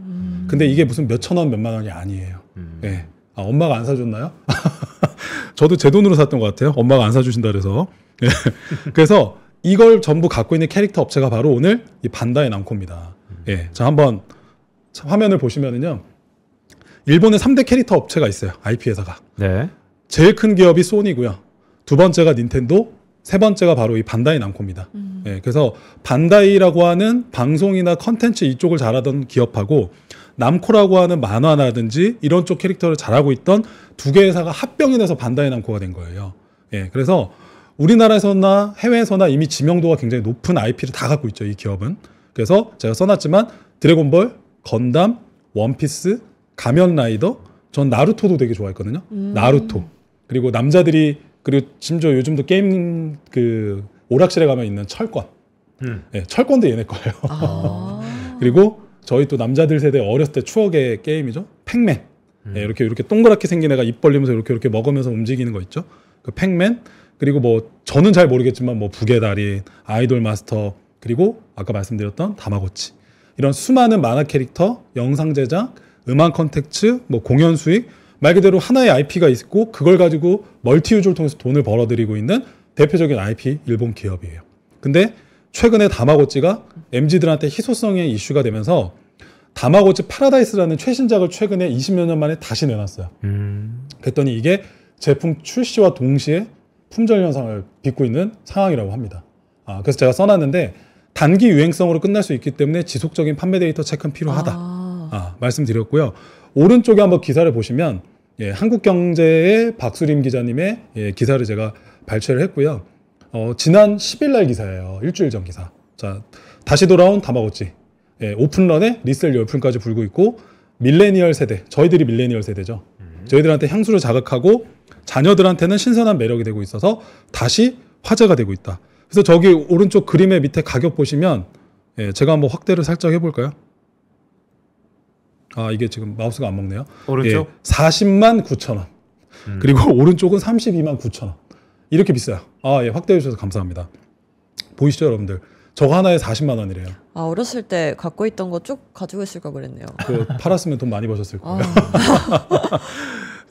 근데 이게 무슨 몇천 원, 몇만 원이 아니에요. 예. 아, 엄마가 안 사줬나요? 저도 제 돈으로 샀던 것 같아요. 엄마가 안 사주신다 그래서. 예. 그래서 이걸 전부 갖고 있는 캐릭터 업체가 바로 오늘 이 반다이 남코입니다. 예. 자, 한번 화면을 보시면은요. 일본의 3대 캐릭터 업체가 있어요. IP 회사가. 네. 제일 큰 기업이 소니고요. 두 번째가 닌텐도, 세 번째가 바로 이 반다이 남코입니다. 예, 그래서 반다이라고 하는 방송이나 컨텐츠 이쪽을 잘하던 기업하고 남코라고 하는 만화라든지 이런 쪽 캐릭터를 잘하고 있던 두 개 회사가 합병이 돼서 반다이 남코가 된 거예요. 예, 그래서 우리나라에서나 해외에서나 이미 지명도가 굉장히 높은 IP를 다 갖고 있죠, 이 기업은. 그래서 제가 써놨지만 드래곤볼, 건담, 원피스, 가면라이더, 전 나루토도 되게 좋아했거든요. 나루토. 그리고 남자들이 그리고 심지어 요즘도 게임 그 오락실에 가면 있는 철권. 네, 철권도 얘네 거예요. 아. 그리고 저희 또 남자들 세대 어렸을 때 추억의 게임이죠. 팩맨. 네, 이렇게 동그랗게 생긴 애가 입 벌리면서 이렇게 먹으면서 움직이는 거 있죠. 그 팩맨. 그리고 뭐 저는 잘 모르겠지만 뭐 북의 달인, 아이돌 마스터, 그리고 아까 말씀드렸던 다마고치. 이런 수많은 만화 캐릭터, 영상 제작, 음악 컨텐츠, 뭐 공연 수익, 말 그대로 하나의 IP가 있고 그걸 가지고 멀티 유저를 통해서 돈을 벌어들이고 있는 대표적인 IP 일본 기업이에요. 근데 최근에 다마고찌가 MZ들한테 희소성의 이슈가 되면서 다마고찌 파라다이스라는 최신작을 최근에 20몇 년 만에 다시 내놨어요. 그랬더니 이게 제품 출시와 동시에 품절 현상을 빚고 있는 상황이라고 합니다. 그래서 제가 써놨는데 단기 유행성으로 끝날 수 있기 때문에 지속적인 판매 데이터 체크는 필요하다. 말씀드렸고요. 오른쪽에 한번 기사를 보시면 한국경제의 박수림 기자님의 기사를 제가 발췌를 했고요. 지난 10일 날 기사예요. 일주일 전 기사. 자, 다시 돌아온 다마고찌. 오픈런에 리셀 열풍까지 불고 있고 밀레니얼 세대, 저희들이 밀레니얼 세대죠. 저희들한테 향수를 자극하고 자녀들한테는 신선한 매력이 되고 있어서 다시 화제가 되고 있다. 그래서 저기 오른쪽 그림의 밑에 가격 보시면 제가 한번 확대를 살짝 해볼까요? 이게 지금 마우스가 안 먹네요. 오른쪽? 40만 9천 원. 그리고 오른쪽은 32만 9천 원. 이렇게 비싸요. 확대해 주셔서 감사합니다. 보이시죠, 여러분들? 저거 하나에 40만 원이래요. 어렸을 때 갖고 있던 거 쭉 가지고 있을 걸 그랬네요. 팔았으면 돈 많이 버셨을 거예요.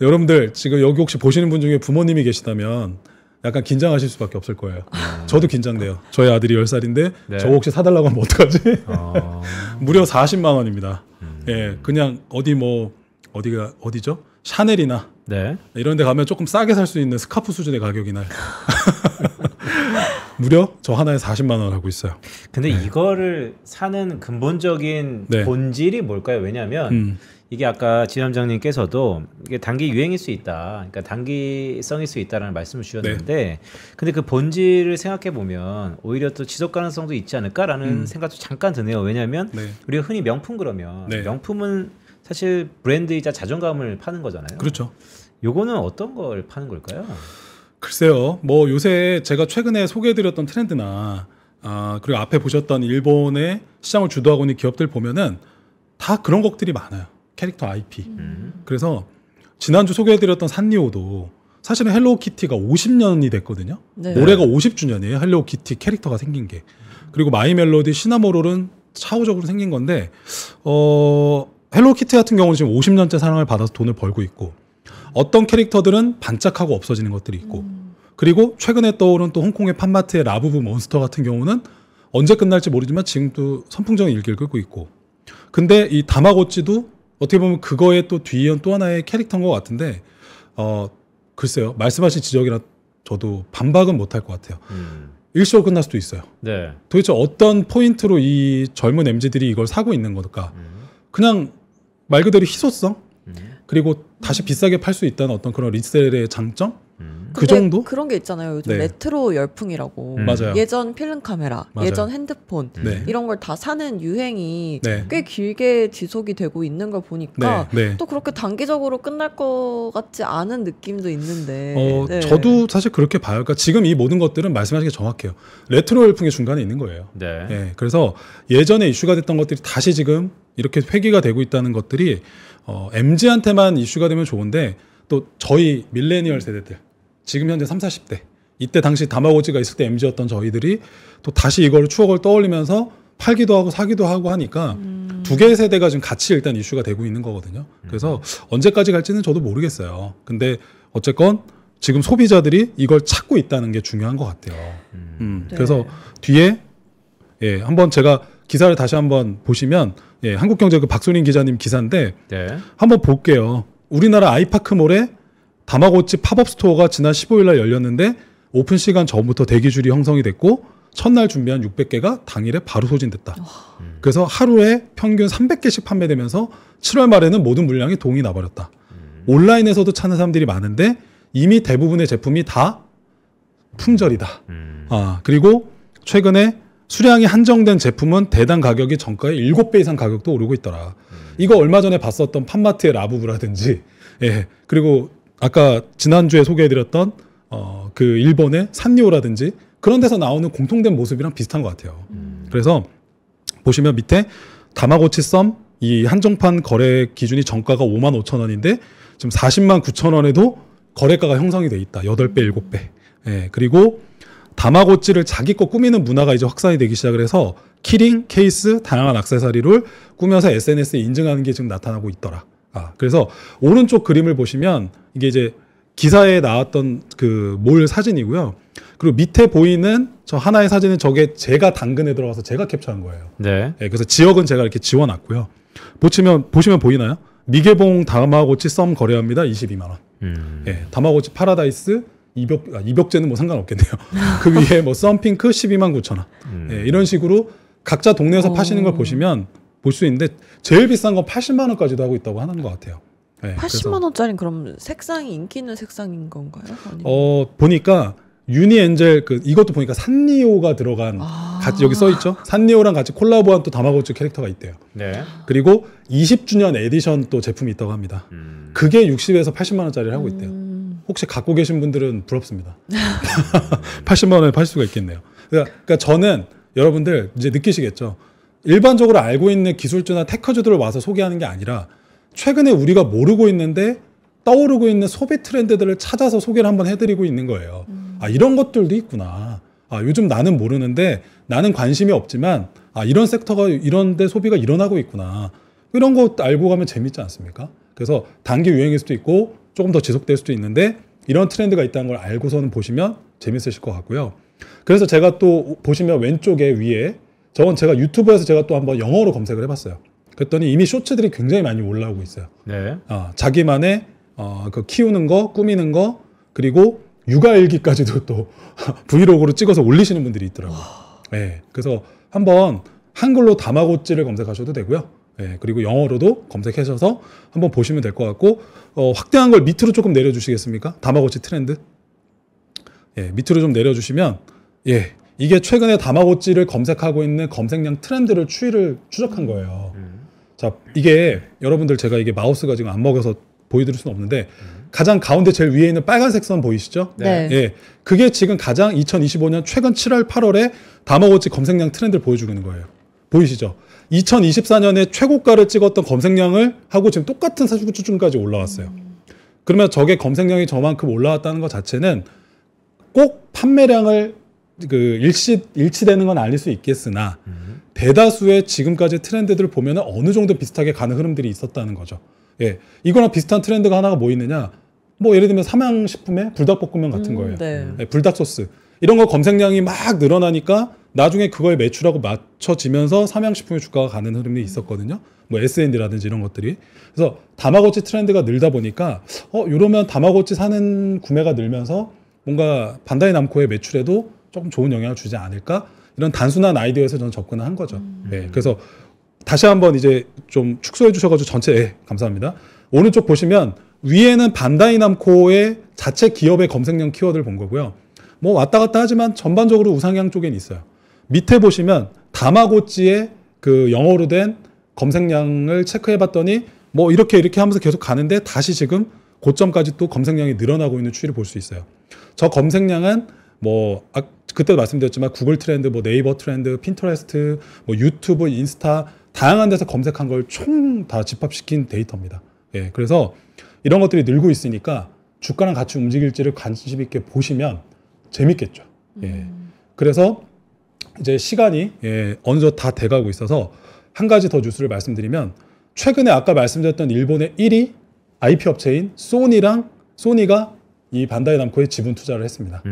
여러분들 지금 여기 혹시 보시는 분 중에 부모님이 계시다면 약간 긴장하실 수밖에 없을 거예요. 저도 긴장돼요. 저희 아들이 10살인데 네. 저거 혹시 사달라고 하면 어떡하지? 무려 40만 원입니다. 예, 그냥 어디죠? 샤넬이나 네. 이런 데 가면 조금 싸게 살 수 있는 스카프 수준의 가격이 나요. 무려 저 하나에 40만 원 하고 있어요. 근데 이거를 사는 근본적인 본질이 뭘까요? 왜냐하면 이게 아까 지점장님께서도 이게 단기 유행일 수 있다. 그러니까 단기성일 수 있다라는 말씀을 주셨는데 근데 그 본질을 생각해 보면 오히려 또 지속 가능성도 있지 않을까라는 생각도 잠깐 드네요. 왜냐하면 우리가 흔히 명품 그러면 명품은 사실 브랜드이자 자존감을 파는 거잖아요. 그렇죠. 요거는 어떤 걸 파는 걸까요? 글쎄요. 뭐 요새 제가 최근에 소개해드렸던 트렌드나 그리고 앞에 보셨던 일본의 시장을 주도하고 있는 기업들 보면은 다 그런 것들이 많아요. 캐릭터 IP. 그래서 지난주 소개해드렸던 산리오도 사실은 헬로우키티가 50년이 됐거든요. 네. 올해가 50주년이에요. 헬로우키티 캐릭터가 생긴 게. 그리고 마이멜로디, 시나모롤은 차후적으로 생긴 건데 헬로우키티 같은 경우는 지금 50년째 사랑을 받아서 돈을 벌고 있고 어떤 캐릭터들은 반짝하고 없어지는 것들이 있고 그리고 최근에 떠오른 또 홍콩의 팜마트의 라부부 몬스터 같은 경우는 언제 끝날지 모르지만 지금도 선풍적인 일기를 끌고 있고 근데 이 다마고찌도 어떻게 보면 그거에 또 뒤이은 또 하나의 캐릭터인 것 같은데 글쎄요. 말씀하신 지적이라 저도 반박은 못할 것 같아요. 일시적으로 끝날 수도 있어요. 네. 도대체 어떤 포인트로 이 젊은 MZ들이 이걸 사고 있는 걸까? 그냥 말 그대로 희소성? 그리고 다시 비싸게 팔 수 있다는 어떤 그런 리셀의 장점? 그 정도? 그런 게 있잖아요. 요즘 레트로 열풍이라고. 맞아요. 예전 필름 카메라, 맞아요. 예전 핸드폰 이런 걸 다 사는 유행이 꽤 길게 지속이 되고 있는 걸 보니까 또 그렇게 단기적으로 끝날 것 같지 않은 느낌도 있는데. 저도 사실 그렇게 봐요. 그러니까 지금 이 모든 것들은 말씀하신 게 정확해요. 레트로 열풍의 중간에 있는 거예요. 그래서 예전에 이슈가 됐던 것들이 다시 지금 이렇게 회귀가 되고 있다는 것들이 MZ한테만 이슈가 되면 좋은데 또 저희 밀레니얼 세대들 지금 현재 30, 40대 이때 당시 다마고찌가 있을 때 MZ였던 저희들이 또 다시 이걸 추억을 떠올리면서 팔기도 하고 사기도 하고 하니까 두 개의 세대가 지금 같이 일단 이슈가 되고 있는 거거든요. 그래서 언제까지 갈지는 저도 모르겠어요. 근데 어쨌건 지금 소비자들이 이걸 찾고 있다는 게 중요한 것 같아요. 그래서 뒤에 한번 제가 기사를 다시 한번 보시면 한국경제 그 박소린 기자님 기사인데 한번 볼게요. 우리나라 아이파크몰에 다마고찌 팝업 스토어가 지난 15일 날 열렸는데 오픈 시간 전부터 대기줄이 형성이 됐고 첫날 준비한 600개가 당일에 바로 소진됐다. 그래서 하루에 평균 300개씩 판매되면서 7월 말에는 모든 물량이 동이 나버렸다. 온라인에서도 찾는 사람들이 많은데 이미 대부분의 제품이 다 품절이다. 그리고 최근에 수량이 한정된 제품은 대당 가격이 정가의 7배 이상 가격도 오르고 있더라. 이거 얼마 전에 봤었던 팜마트의 라부부라든지 그리고 아까 지난주에 소개해드렸던 그 일본의 산리오라든지 그런 데서 나오는 공통된 모습이랑 비슷한 것 같아요. 그래서 보시면 밑에 다마고치 썸 이 한정판 거래 기준이 정가가 55,000원인데 지금 409,000원에도 거래가가 형성이 돼 있다. 8배, 7배. 그리고 다마고찌를 자기 거 꾸미는 문화가 이제 확산이 되기 시작을 해서 키링, 케이스, 다양한 액세서리를 꾸며서 SNS에 인증하는 게 지금 나타나고 있더라. 그래서 오른쪽 그림을 보시면 이게 이제 기사에 나왔던 그 몰 사진이고요. 그리고 밑에 보이는 저 하나의 사진은 저게 제가 당근에 들어가서 제가 캡처한 거예요. 그래서 지역은 제가 이렇게 지워놨고요. 보시면 보이나요? 미개봉 다마고치 썸 거래합니다. 22만 원. 다마고치 파라다이스 이벽제는 뭐 상관없겠네요. 그 위에 뭐 썸핑크 12만 9천 원. 이런 식으로 각자 동네에서 파시는 걸 보시면 볼 수 있는데 제일 비싼 건 80만 원까지도 하고 있다고 하는 것 같아요. 80만 원짜리는 그럼 색상이 인기 있는 색상인 건가요? 아니면? 보니까 유니엔젤 이것도 보니까 산리오가 들어간 같이 여기 써 있죠. 산리오랑 같이 콜라보한 또 다마고치 캐릭터가 있대요. 그리고 20주년 에디션 또 제품이 있다고 합니다. 그게 60에서 80만 원짜리를 하고 있대요. 혹시 갖고 계신 분들은 부럽습니다. 80만 원에 팔 수가 있겠네요. 그러니까 저는 여러분들 이제 느끼시겠죠. 일반적으로 알고 있는 기술주나 테크주들을 와서 소개하는 게 아니라 최근에 우리가 모르고 있는데 떠오르고 있는 소비 트렌드들을 찾아서 소개를 한번 해드리고 있는 거예요. 이런 것들도 있구나. 요즘 나는 모르는데 나는 관심이 없지만 이런 섹터가 이런데 소비가 일어나고 있구나. 이런 거 알고 가면 재밌지 않습니까? 그래서 단기 유행일 수도 있고 조금 더 지속될 수도 있는데 이런 트렌드가 있다는 걸 알고서는 보시면 재밌으실 것 같고요. 그래서 제가 또 보시면 왼쪽에 위에 저건 제가 유튜브에서 제가 또 한번 영어로 검색을 해봤어요. 그랬더니 이미 쇼츠들이 굉장히 많이 올라오고 있어요. 네. 자기만의 그 키우는 거, 꾸미는 거, 그리고 육아일기까지도 또 브이로그로 찍어서 올리시는 분들이 있더라고요. 네. 그래서 한번 한글로 다마고찌를 검색하셔도 되고요. 네. 그리고 영어로도 검색하셔서 한번 보시면 될 것 같고, 확대한 걸 밑으로 조금 내려주시겠습니까? 다마고찌 트렌드. 예, 밑으로 좀 내려주시면, 예, 이게 최근에 다마고찌를 검색하고 있는 검색량 트렌드를 추적한 거예요. 자, 이게 여러분들 제가 이게 마우스가 지금 안 먹여서 보여드릴 수는 없는데 가장 가운데 제일 위에 있는 빨간색 선 보이시죠? 네. 예, 그게 지금 가장 2025년 최근 7월, 8월에 다마고찌 검색량 트렌드를 보여주는 거예요. 보이시죠? 2024년에 최고가를 찍었던 검색량을 하고 지금 똑같은 수준까지 올라왔어요. 그러면 저게 검색량이 저만큼 올라왔다는 것 자체는 꼭 판매량을 일치되는 건 아닐 수 있겠으나 대다수의 지금까지 트렌드들을 보면 어느 정도 비슷하게 가는 흐름들이 있었다는 거죠. 예, 이거랑 비슷한 트렌드가 하나가 뭐 있느냐? 뭐 예를 들면 삼양식품의 불닭볶음면 같은 거예요. 네. 예, 불닭 소스 이런 거 검색량이 막 늘어나니까 나중에 그거에 매출하고 맞춰지면서 삼양식품의 주가가 가는 흐름이 있었거든요. 뭐 S&D라든지 이런 것들이. 그래서 다마고찌 트렌드가 늘다 보니까 이러면 다마고찌 사는 구매가 늘면서 뭔가 반다이 남코의 매출에도 조금 좋은 영향을 주지 않을까? 이런 단순한 아이디어에서 저는 접근을 한 거죠. 네, 그래서 다시 한번 이제 좀 축소해 주셔가지고 전체, 감사합니다. 오른쪽 보시면 위에는 반다이 남코의 자체 기업의 검색량 키워드를 본 거고요. 뭐 왔다 갔다 하지만 전반적으로 우상향 쪽엔 있어요. 밑에 보시면 다마고찌의 그 영어로 된 검색량을 체크해 봤더니 뭐 이렇게 하면서 계속 가는데 다시 지금 고점까지 또 검색량이 늘어나고 있는 추이를 볼 수 있어요. 저 검색량은 뭐 그때도 말씀드렸지만 구글 트렌드, 뭐 네이버 트렌드, 핀터레스트, 뭐 유튜브, 인스타 다양한 데서 검색한 걸 총 다 집합시킨 데이터입니다. 예, 그래서 이런 것들이 늘고 있으니까 주가랑 같이 움직일지를 관심 있게 보시면 재밌겠죠. 예, 그래서 이제 시간이 어느 정도 다 돼가고 있어서 한 가지 더 뉴스를 말씀드리면 최근에 아까 말씀드렸던 일본의 1위 IP 업체인 소니가 이 반다이 남코에 지분 투자를 했습니다.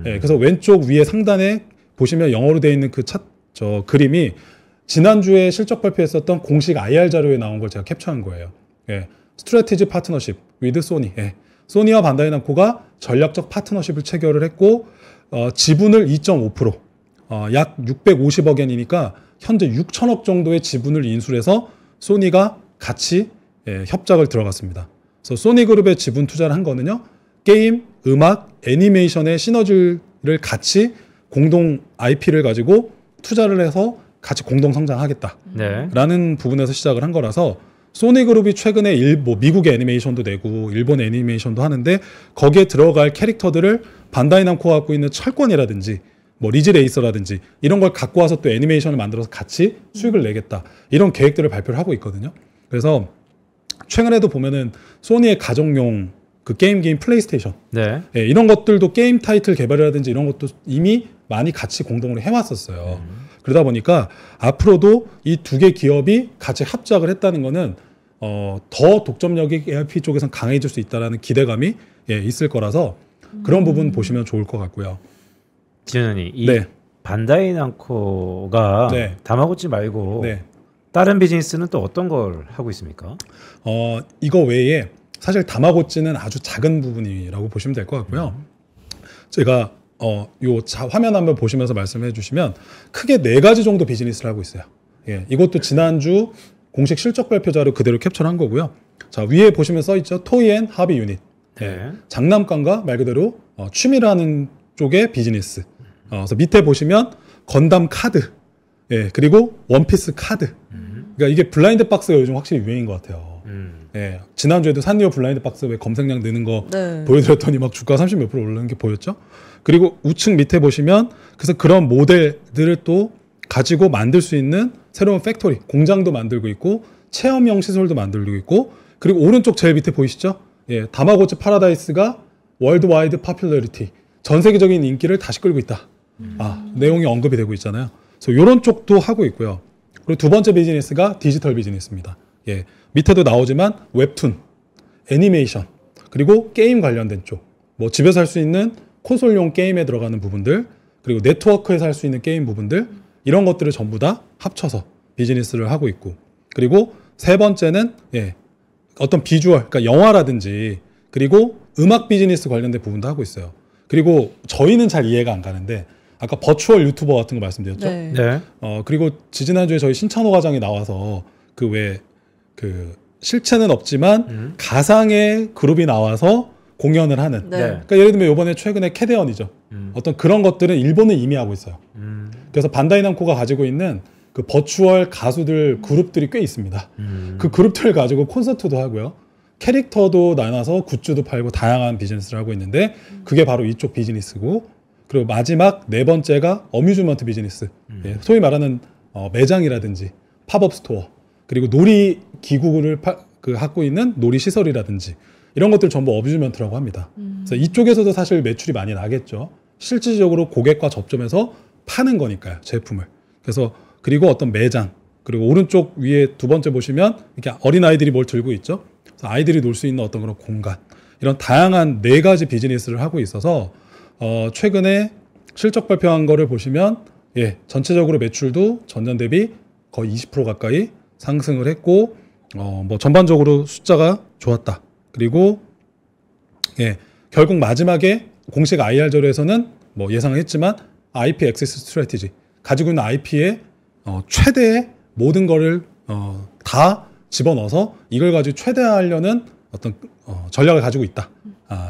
예, 그래서 왼쪽 위에 상단에 보시면 영어로 되어 있는 저 그림이 지난주에 실적 발표했었던 공식 IR 자료에 나온 걸 제가 캡처한 거예요. 예, 스트래티지 파트너십 with 소니. 예, 소니와 반다이 남코가 전략적 파트너십을 체결을 했고 지분을 2.5%, 약 650억 엔이니까 현재 6천억 정도의 지분을 인수해서 소니가 같이 협작을 들어갔습니다. 그래서 소니그룹에 지분 투자를 한 거는요. 게임, 음악, 애니메이션의 시너지를 같이 공동 IP를 가지고 투자를 해서 같이 공동 성장하겠다라는 부분에서 시작을 한 거라서 소니그룹이 최근에 미국의 애니메이션도 내고 일본 애니메이션도 하는데 거기에 들어갈 캐릭터들을 반다이 남코가 갖고 있는 철권이라든지 뭐 리즈레이서라든지 이런 걸 갖고 와서 또 애니메이션을 만들어서 같이 수익을 내겠다 이런 계획들을 발표를 하고 있거든요. 그래서 최근에도 보면은 소니의 가정용 그 게임 플레이스테이션 예, 이런 것들도 게임 타이틀 개발이라든지 이런 것도 이미 많이 같이 공동으로 해왔었어요. 그러다 보니까 앞으로도 이 두 개 기업이 같이 합작을 했다는 거는 더 독점력이 ARP 쪽에서는 강해질 수 있다는 기대감이 있을 거라서 그런 부분 보시면 좋을 것 같고요. 지현이 이 반다이 남코가 다마고찌 말고 다른 비즈니스는 또 어떤 걸 하고 있습니까? 이거 외에 사실 다마고찌는 아주 작은 부분이라고 보시면 될 것 같고요. 제가 화면 한번 보시면서 말씀해 주시면 크게 4가지 정도 비즈니스를 하고 있어요. 예, 이것도 지난주 공식 실적 발표 자료 그대로 캡처한 거고요. 자, 위에 보시면 써 있죠. 토이 앤 하비 유닛. 장난감과 말 그대로 취미라는 쪽의 비즈니스. 그래서 밑에 보시면 건담 카드. 그리고 원피스 카드. 그러니까 이게 블라인드 박스가 요즘 확실히 유행인 것 같아요. 지난주에도 산리오 블라인드 박스 왜 검색량 느는 거 보여드렸더니 막 주가 30 몇 프로 오르는 게 보였죠. 그리고 우측 밑에 보시면 그래서 그런 모델들을 또 가지고 만들 수 있는 새로운 팩토리, 공장도 만들고 있고 체험형 시설도 만들고 있고 그리고 오른쪽 제일 밑에 보이시죠? 다마고찌 파라다이스가 월드와이드 파퓰러리티, 전 세계적인 인기를 다시 끌고 있다. 내용이 언급이 되고 있잖아요. 그래서 이런 쪽도 하고 있고요. 그리고 두 번째 비즈니스가 디지털 비즈니스입니다. 밑에도 나오지만 웹툰, 애니메이션, 그리고 게임 관련된 쪽, 뭐 집에서 할 수 있는 콘솔용 게임에 들어가는 부분들, 그리고 네트워크에서 할 수 있는 게임 부분들, 이런 것들을 전부 다 합쳐서 비즈니스를 하고 있고, 그리고 세 번째는 어떤 비주얼, 그러니까 영화라든지 그리고 음악 비즈니스 관련된 부분도 하고 있어요. 그리고 저희는 잘 이해가 안 가는데 아까 버추얼 유튜버 같은 거 말씀드렸죠. 네. 네. 그리고 지지난주에 저희 신찬호 과장이 나와서 그 실체는 없지만 가상의 그룹이 나와서 공연을 하는. 네. 그러니까 예를 들면 이번에 최근에 캐데언이죠. 어떤 그런 것들은 일본은 이미 하고 있어요. 그래서 반다이 남코가 가지고 있는 그 버추얼 가수들 그룹들이 꽤 있습니다. 그 그룹들을 가지고 콘서트도 하고요. 캐릭터도 나눠서 굿즈도 팔고 다양한 비즈니스를 하고 있는데 그게 바로 이쪽 비즈니스고, 그리고 마지막 네 번째가 어뮤즈먼트 비즈니스. 소위 말하는 매장이라든지 팝업 스토어, 그리고 놀이 기구를 갖고 있는 놀이 시설이라든지 이런 것들 전부 어뮤즈먼트라고 합니다. 그래서 이쪽에서도 사실 매출이 많이 나겠죠. 실질적으로 고객과 접점해서 파는 거니까요, 제품을. 그래서 그리고 어떤 매장, 그리고 오른쪽 위에 두 번째 보시면 이렇게 어린아이들이 뭘 들고 있죠. 그래서 아이들이 놀 수 있는 어떤 그런 공간, 이런 다양한 네 가지 비즈니스를 하고 있어서 최근에 실적 발표한 거를 보시면 전체적으로 매출도 전년 대비 거의 20% 가까이 상승을 했고, 뭐 전반적으로 숫자가 좋았다. 그리고 결국 마지막에 공식 IR 자료에서는 뭐 예상을 했지만 IP 액세스 스트래티지, 가지고 있는 IP의 최대의 모든 거를 다 집어넣어서 이걸 가지고 최대화하려는 어떤 전략을 가지고 있다.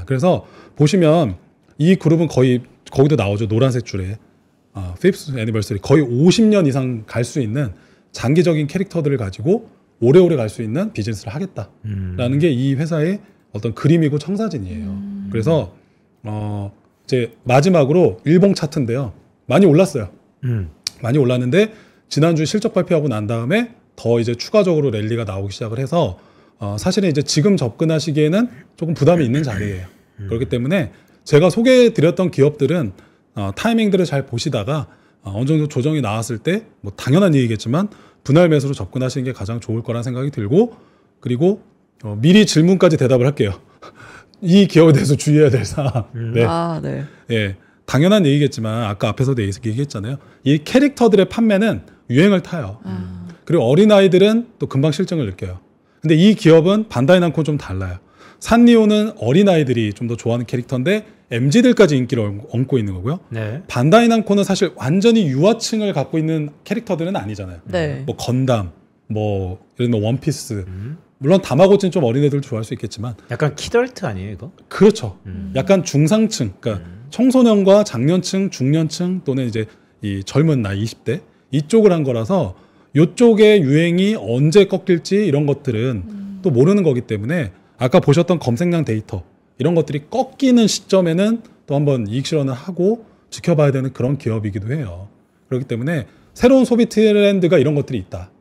그래서 보시면 이 그룹은 거의 거기도 나오죠. 노란색 줄에 Fifth Anniversary, 거의 50년 이상 갈 수 있는 장기적인 캐릭터들을 가지고 오래오래 갈 수 있는 비즈니스를 하겠다라는 게 이 회사의 어떤 그림이고 청사진이에요. 그래서 이제 마지막으로 일본 차트인데요. 많이 올랐어요. 많이 올랐는데 지난주 실적 발표하고 난 다음에 더 이제 추가적으로 랠리가 나오기 시작을 해서 사실은 이제 지금 접근하시기에는 조금 부담이 있는 자리예요. 그렇기 때문에 제가 소개해드렸던 기업들은 타이밍들을 잘 보시다가 어느 정도 조정이 나왔을 때 뭐 당연한 얘기겠지만 분할 매수로 접근하시는 게 가장 좋을 거란 생각이 들고, 그리고 미리 질문까지 대답을 할게요. 이 기업에 대해서 주의해야 될 사항. 네. 당연한 얘기겠지만 아까 앞에서도 얘기했잖아요. 이 캐릭터들의 판매는 유행을 타요. 그리고 어린아이들은 또 금방 실증을 느껴요. 근데 이 기업은 반다이 남코는 좀 달라요. 산리오는 어린아이들이 좀 더 좋아하는 캐릭터인데 MZ들까지 인기를 얻고 있는 거고요. 네. 반다이 남코는 사실 완전히 유아층을 갖고 있는 캐릭터들은 아니잖아요. 네. 뭐 건담, 뭐 예를 들면 원피스, 물론 다마고치는 좀 어린애들도 좋아할 수 있겠지만 약간 키덜트 아니에요 이거? 그렇죠. 약간 중상층, 그러니까 청소년과 장년층, 중년층 또는 이제 이 젊은 나이 20대 이쪽을 한 거라서 이쪽의 유행이 언제 꺾일지 이런 것들은 또 모르는 거기 때문에 아까 보셨던 검색량 데이터 이런 것들이 꺾이는 시점에는 또 한번 이익 실현을 하고 지켜봐야 되는 그런 기업이기도 해요. 그렇기 때문에 새로운 소비 트렌드가 이런 것들이 있다.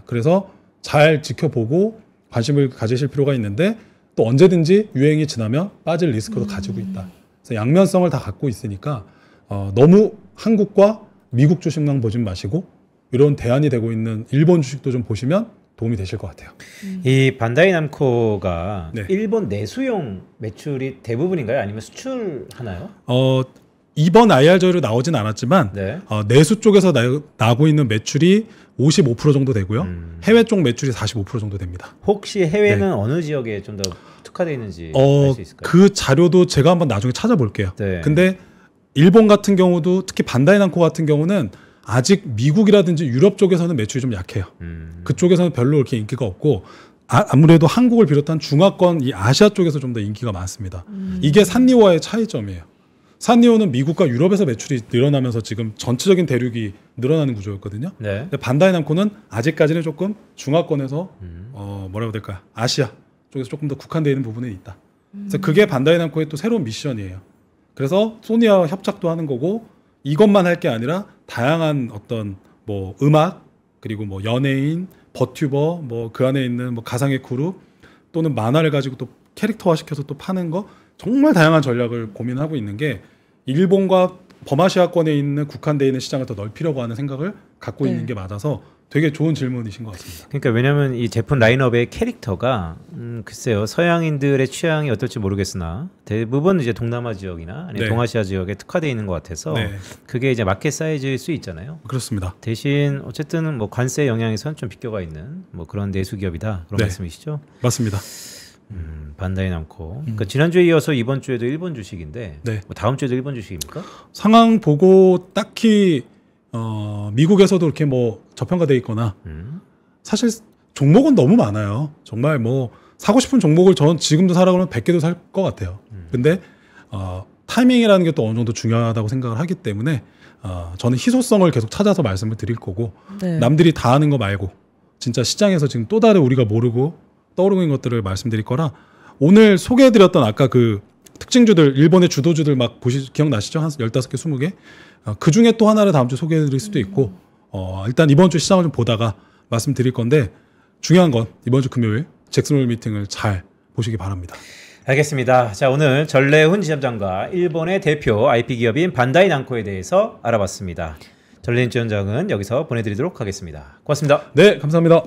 그래서 잘 지켜보고 관심을 가지실 필요가 있는데 또 언제든지 유행이 지나면 빠질 리스크도 가지고 있다. 그래서 양면성을 다 갖고 있으니까 너무 한국과 미국 주식만 보지 마시고 이런 대안이 되고 있는 일본 주식도 좀 보시면 도움이 되실 것 같아요. 이 반다이 남코가 일본 내수용 매출이 대부분인가요? 아니면 수출하나요? 이번 IR 자료로 나오진 않았지만 내수 쪽에서 나고 있는 매출이 55% 정도 되고요. 해외 쪽 매출이 45% 정도 됩니다. 혹시 해외는 어느 지역에 좀 더 특화되어 있는지 알 수 있을까요? 그 자료도 제가 한번 나중에 찾아볼게요. 근데 일본 같은 경우도 특히 반다이 남코 같은 경우는 아직 미국이라든지 유럽 쪽에서는 매출이 좀 약해요. 그쪽에서는 별로 그렇게 인기가 없고 아무래도 한국을 비롯한 중화권 이 아시아 쪽에서 좀 더 인기가 많습니다. 이게 산리오와의 차이점이에요. 산리오는 미국과 유럽에서 매출이 늘어나면서 지금 전체적인 대륙이 늘어나는 구조였거든요. 근데 반다이 남코는 아직까지는 조금 중화권에서 뭐라고 해야 될까요? 아시아 쪽에서 조금 더 국한되어 있는 부분이 있다. 그래서 그게 반다이 남코의 또 새로운 미션이에요. 그래서 소니와 협작도 하는 거고 이것만 할 게 아니라 다양한 어떤 뭐 음악 그리고 뭐 연예인, 버튜버 뭐 그 안에 있는 뭐 가상의 그룹 또는 만화를 가지고 또 캐릭터화 시켜서 또 파는 거 정말 다양한 전략을 고민하고 있는 게 일본과 범아시아권에 있는 국한되어 있는 시장을 더 넓히려고 하는 생각을 갖고 있는 게 맞아서 되게 좋은 질문이신 것 같습니다. 그러니까 왜냐하면 이 제품 라인업의 캐릭터가 글쎄요 서양인들의 취향이 어떨지 모르겠으나 대부분 이제 동남아 지역이나 아니면 네. 동아시아 지역에 특화되어 있는 것 같아서 네. 그게 이제 마켓 사이즈일 수 있잖아요. 그렇습니다. 대신 어쨌든 뭐 관세 영향에선 좀 비교가 있는 뭐 그런 내수 기업이다 그런 네. 말씀이시죠? 맞습니다. 반다이 남코. 그러니까 지난주에 이어서 이번 주에도 일본 주식인데 네. 뭐 다음 주에도 일본 주식입니까? 상황 보고 딱히 미국에서도 이렇게 뭐 저평가돼 있거나 사실 종목은 너무 많아요. 정말 뭐 사고 싶은 종목을 전 지금도 사라 그러면 100개도 살 것 같아요. 근데 타이밍이라는 게 또 어느 정도 중요하다고 생각을 하기 때문에 저는 희소성을 계속 찾아서 말씀을 드릴 거고 네. 남들이 다 하는 거 말고 진짜 시장에서 지금 또 다른 우리가 모르고 떠오르는 것들을 말씀드릴 거라 오늘 소개해드렸던 아까 그 특징주들 일본의 주도주들 막 기억나시죠? 한 15개 20개 그 중에 또 하나를 다음 주 소개해드릴 수도 있고 일단 이번 주 시장을 좀 보다가 말씀드릴 건데 중요한 건 이번 주 금요일 잭슨홀 미팅을 잘 보시기 바랍니다. 알겠습니다. 자 오늘 전래훈 지점장과 일본의 대표 IP 기업인 반다이 남코에 대해서 알아봤습니다. 전래훈 지점장은 여기서 보내드리도록 하겠습니다. 고맙습니다. 네, 감사합니다.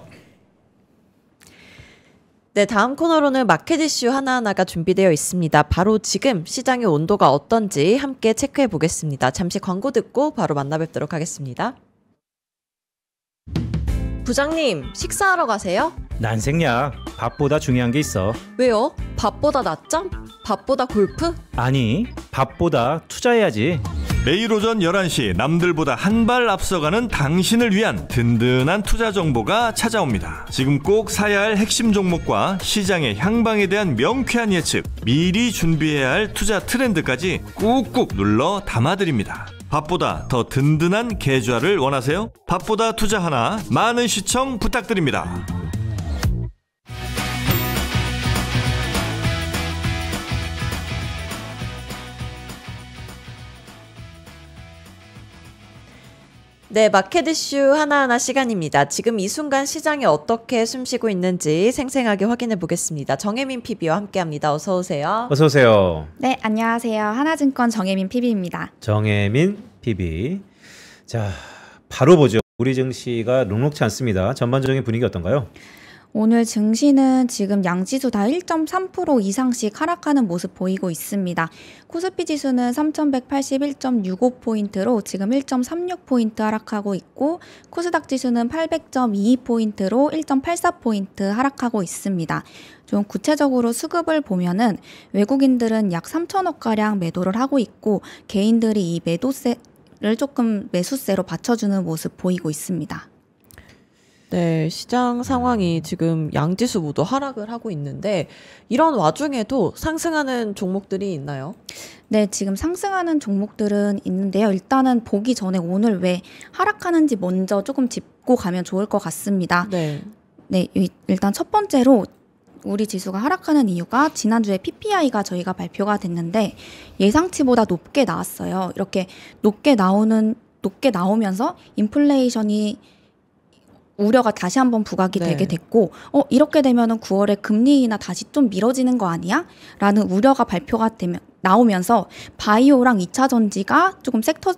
네, 다음 코너로는 마켓 이슈 하나하나가 준비되어 있습니다. 바로 지금 시장의 온도가 어떤지 함께 체크해 보겠습니다. 잠시 광고 듣고 바로 만나 뵙도록 하겠습니다. 부장님, 식사하러 가세요? 난생략, 밥보다 중요한 게 있어. 왜요? 밥보다 낮잠? 밥보다 골프? 아니, 밥보다 투자해야지. 매일 오전 11시 남들보다 한 발 앞서가는 당신을 위한 든든한 투자 정보가 찾아옵니다. 지금 꼭 사야 할 핵심 종목과 시장의 향방에 대한 명쾌한 예측, 미리 준비해야 할 투자 트렌드까지 꾹꾹 눌러 담아드립니다. 밥보다 더 든든한 계좌를 원하세요? 밥보다 투자 하나, 많은 시청 부탁드립니다. 네, 마켓 이슈 하나하나 시간입니다. 지금 이 순간 시장이 어떻게 숨쉬고 있는지 생생하게 확인해 보겠습니다. 정혜민 PB와 함께합니다. 어서 오세요. 어서 오세요. 네, 안녕하세요. 하나증권 정혜민 PB입니다. 정혜민 PB. 자, 바로 보죠. 우리 증시가 녹록지 않습니다. 전반적인 분위기 어떤가요? 오늘 증시는 지금 양지수 다 1.3% 이상씩 하락하는 모습 보이고 있습니다. 코스피 지수는 3181.65포인트로 지금 1.36포인트 하락하고 있고 코스닥 지수는 800.22포인트로 1.84포인트 하락하고 있습니다. 좀 구체적으로 수급을 보면은 외국인들은 약 3천억가량 매도를 하고 있고 개인들이 이 매도세를 조금 매수세로 받쳐주는 모습 보이고 있습니다. 네, 시장 상황이 지금 양지수 모두 하락을 하고 있는데 이런 와중에도 상승하는 종목들이 있나요? 네, 지금 상승하는 종목들은 있는데요. 일단은 보기 전에 오늘 왜 하락하는지 먼저 조금 짚고 가면 좋을 것 같습니다. 네. 네, 일단 첫 번째로 우리 지수가 하락하는 이유가 지난주에 PPI가 저희가 발표가 됐는데 예상치보다 높게 나왔어요. 이렇게 높게 나오면서 인플레이션이 우려가 다시 한번 부각이 네. 되게 됐고 이렇게 되면은 9월에 금리 인하 다시 좀 미뤄지는 거 아니야? 라는 우려가 나오면서 바이오랑 2차 전지가 조금 섹터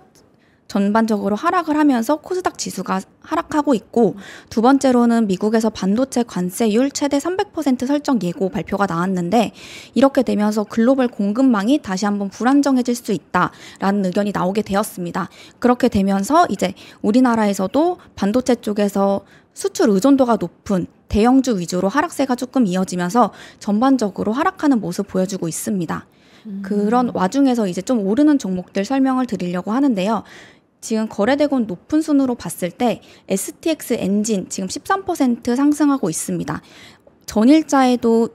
전반적으로 하락을 하면서 코스닥 지수가 하락하고 있고 두 번째로는 미국에서 반도체 관세율 최대 300% 설정 예고 발표가 나왔는데 이렇게 되면서 글로벌 공급망이 다시 한번 불안정해질 수 있다라는 의견이 나오게 되었습니다. 그렇게 되면서 이제 우리나라에서도 반도체 쪽에서 수출 의존도가 높은 대형주 위주로 하락세가 조금 이어지면서 전반적으로 하락하는 모습 보여주고 있습니다. 그런 와중에서 이제 좀 오르는 종목들 설명을 드리려고 하는데요. 지금 거래대금 높은 순으로 봤을 때 STX 엔진 지금 13% 상승하고 있습니다. 전일자에도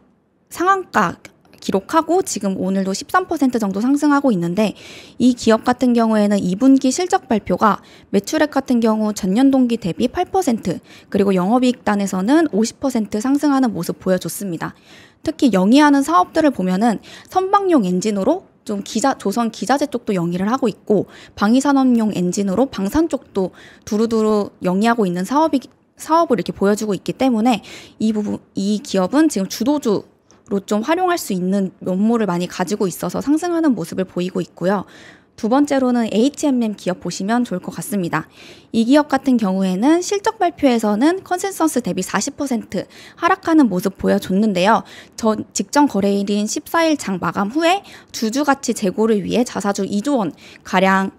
상한가 기록하고 지금 오늘도 13% 정도 상승하고 있는데 이 기업 같은 경우에는 2분기 실적 발표가 매출액 같은 경우 전년 동기 대비 8% 그리고 영업이익단에서는 50% 상승하는 모습 보여줬습니다. 특히 영위하는 사업들을 보면은 선박용 엔진으로 좀 조선 기자재 쪽도 영위를 하고 있고 방위산업용 엔진으로 방산 쪽도 두루두루 영위하고 있는 사업을 이렇게 보여주고 있기 때문에 이 기업은 지금 주도주로 좀 활용할 수 있는 면모를 많이 가지고 있어서 상승하는 모습을 보이고 있고요. 두 번째로는 H&M 기업 보시면 좋을 것 같습니다. 이 기업 같은 경우에는 실적 발표에서는 컨센서스 대비 40% 하락하는 모습 보여줬는데요. 직전 거래일인 14일 장 마감 후에 주주 가치 재고를 위해 자사주 2조 원 가량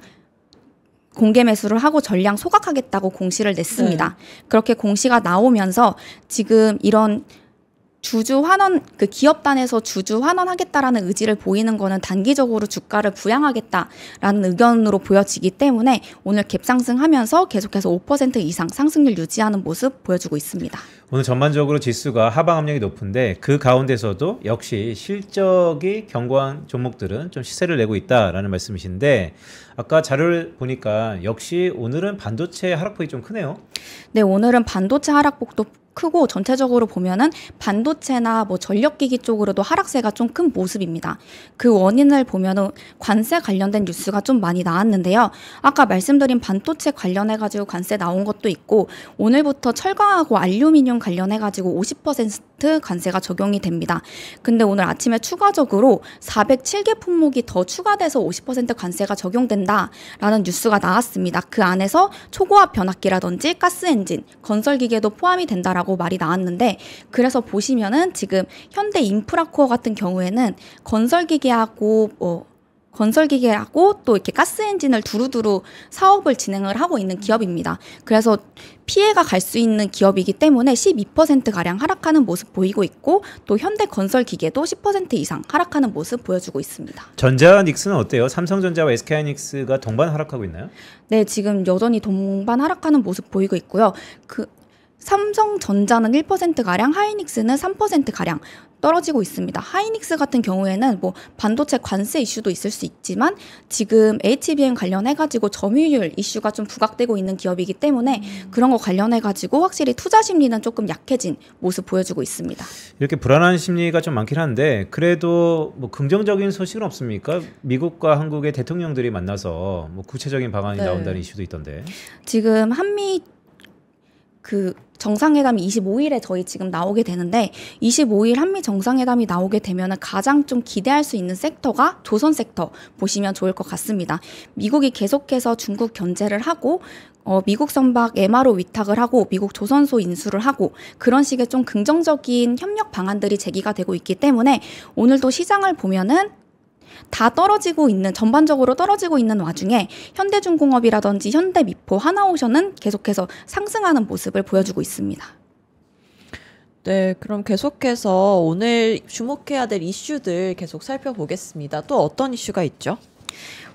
공개 매수를 하고 전량 소각하겠다고 공시를 냈습니다. 그렇게 공시가 나오면서 지금 이런 주주 환원, 그 기업단에서 주주 환원하겠다라는 의지를 보이는 거는 단기적으로 주가를 부양하겠다라는 의견으로 보여지기 때문에 오늘 갭 상승하면서 계속해서 5% 이상 상승률 유지하는 모습 보여주고 있습니다. 오늘 전반적으로 지수가 하방 압력이 높은데 그 가운데서도 역시 실적이 견고한 종목들은 좀 시세를 내고 있다라는 말씀이신데 아까 자료를 보니까 역시 오늘은 반도체 하락폭이 좀 크네요. 네, 오늘은 반도체 하락폭도 크고 전체적으로 보면은 반도체나 뭐 전력기기 쪽으로도 하락세가 좀 큰 모습입니다. 그 원인을 보면은 관세 관련된 뉴스가 좀 많이 나왔는데요. 아까 말씀드린 반도체 관련해가지고 관세 나온 것도 있고 오늘부터 철강하고 알루미늄 관련해가지고 50% 관세가 적용이 됩니다. 근데 오늘 아침에 추가적으로 407개 품목이 더 추가돼서 50% 관세가 적용된다라는 뉴스가 나왔습니다. 그 안에서 초고압 변압기라든지 가스엔진, 건설기계도 포함이 된다라고 말이 나왔는데 그래서 보시면은 지금 현대 인프라코어 같은 경우에는 건설기계하고 또 이렇게 가스엔진을 두루두루 사업을 진행을 하고 있는 기업입니다. 그래서 피해가 갈 수 있는 기업이기 때문에 12%가량 하락하는 모습 보이고 있고 또 현대건설기계도 10% 이상 하락하는 모습 보여주고 있습니다. 전자닉스는 어때요? 삼성전자와 SK하이닉스가 동반 하락하고 있나요? 네, 지금 여전히 동반 하락하는 모습 보이고 있고요. 삼성전자는 1%가량, 하이닉스는 3%가량 떨어지고 있습니다. 하이닉스 같은 경우에는 뭐 반도체 관세 이슈도 있을 수 있지만 지금 HBM 관련해가지고 점유율 이슈가 좀 부각되고 있는 기업이기 때문에 그런 거 관련해가지고 확실히 투자 심리는 조금 약해진 모습 보여주고 있습니다. 이렇게 불안한 심리가 좀 많긴 한데 그래도 뭐 긍정적인 소식은 없습니까? 미국과 한국의 대통령들이 만나서 뭐 구체적인 방안이 나온다는 이슈도 있던데. 지금 한미 정상회담이 25일에 저희 지금 나오게 되는데 25일 한미 정상회담이 나오게 되면 가장 좀 기대할 수 있는 섹터가 조선 섹터 보시면 좋을 것 같습니다. 미국이 계속해서 중국 견제를 하고 미국 선박 MRO 위탁을 하고 미국 조선소 인수를 하고 그런 식의 좀 긍정적인 협력 방안들이 제기가 되고 있기 때문에 오늘도 시장을 보면은 다 떨어지고 있는 전반적으로 떨어지고 있는 와중에 현대중공업이라든지 현대미포, 하나오션은 계속해서 상승하는 모습을 보여주고 있습니다. 네, 그럼 계속해서 오늘 주목해야 될 이슈들 계속 살펴보겠습니다. 또 어떤 이슈가 있죠?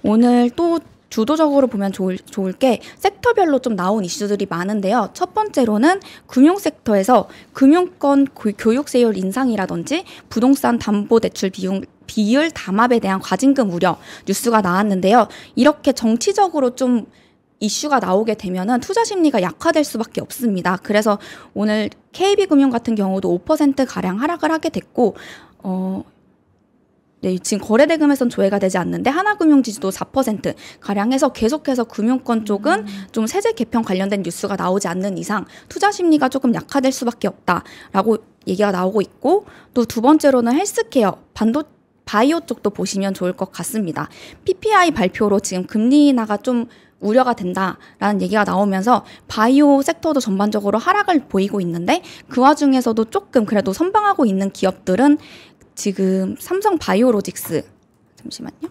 오늘 또 주도적으로 보면 좋을 게 섹터별로 좀 나온 이슈들이 많은데요. 첫 번째로는 금융 섹터에서 금융권 교육세율 인상이라든지 부동산 담보대출 비율 담합에 대한 과징금 우려 뉴스가 나왔는데요. 이렇게 정치적으로 좀 이슈가 나오게 되면은 투자 심리가 약화될 수밖에 없습니다. 그래서 오늘 KB금융 같은 경우도 5%가량 하락을 하게 됐고 네, 지금 거래대금에선 조회가 되지 않는데 하나금융지주도 4%가량 해서 계속해서 금융권 쪽은 좀 세제 개편 관련된 뉴스가 나오지 않는 이상 투자 심리가 조금 약화될 수밖에 없다라고 얘기가 나오고 있고 또 두 번째로는 헬스케어, 바이오 쪽도 보시면 좋을 것 같습니다. PPI 발표로 지금 금리 인하가 좀 우려가 된다라는 얘기가 나오면서 바이오 섹터도 전반적으로 하락을 보이고 있는데 그 와중에서도 조금 그래도 선방하고 있는 기업들은 지금 삼성바이오로직스 잠시만요.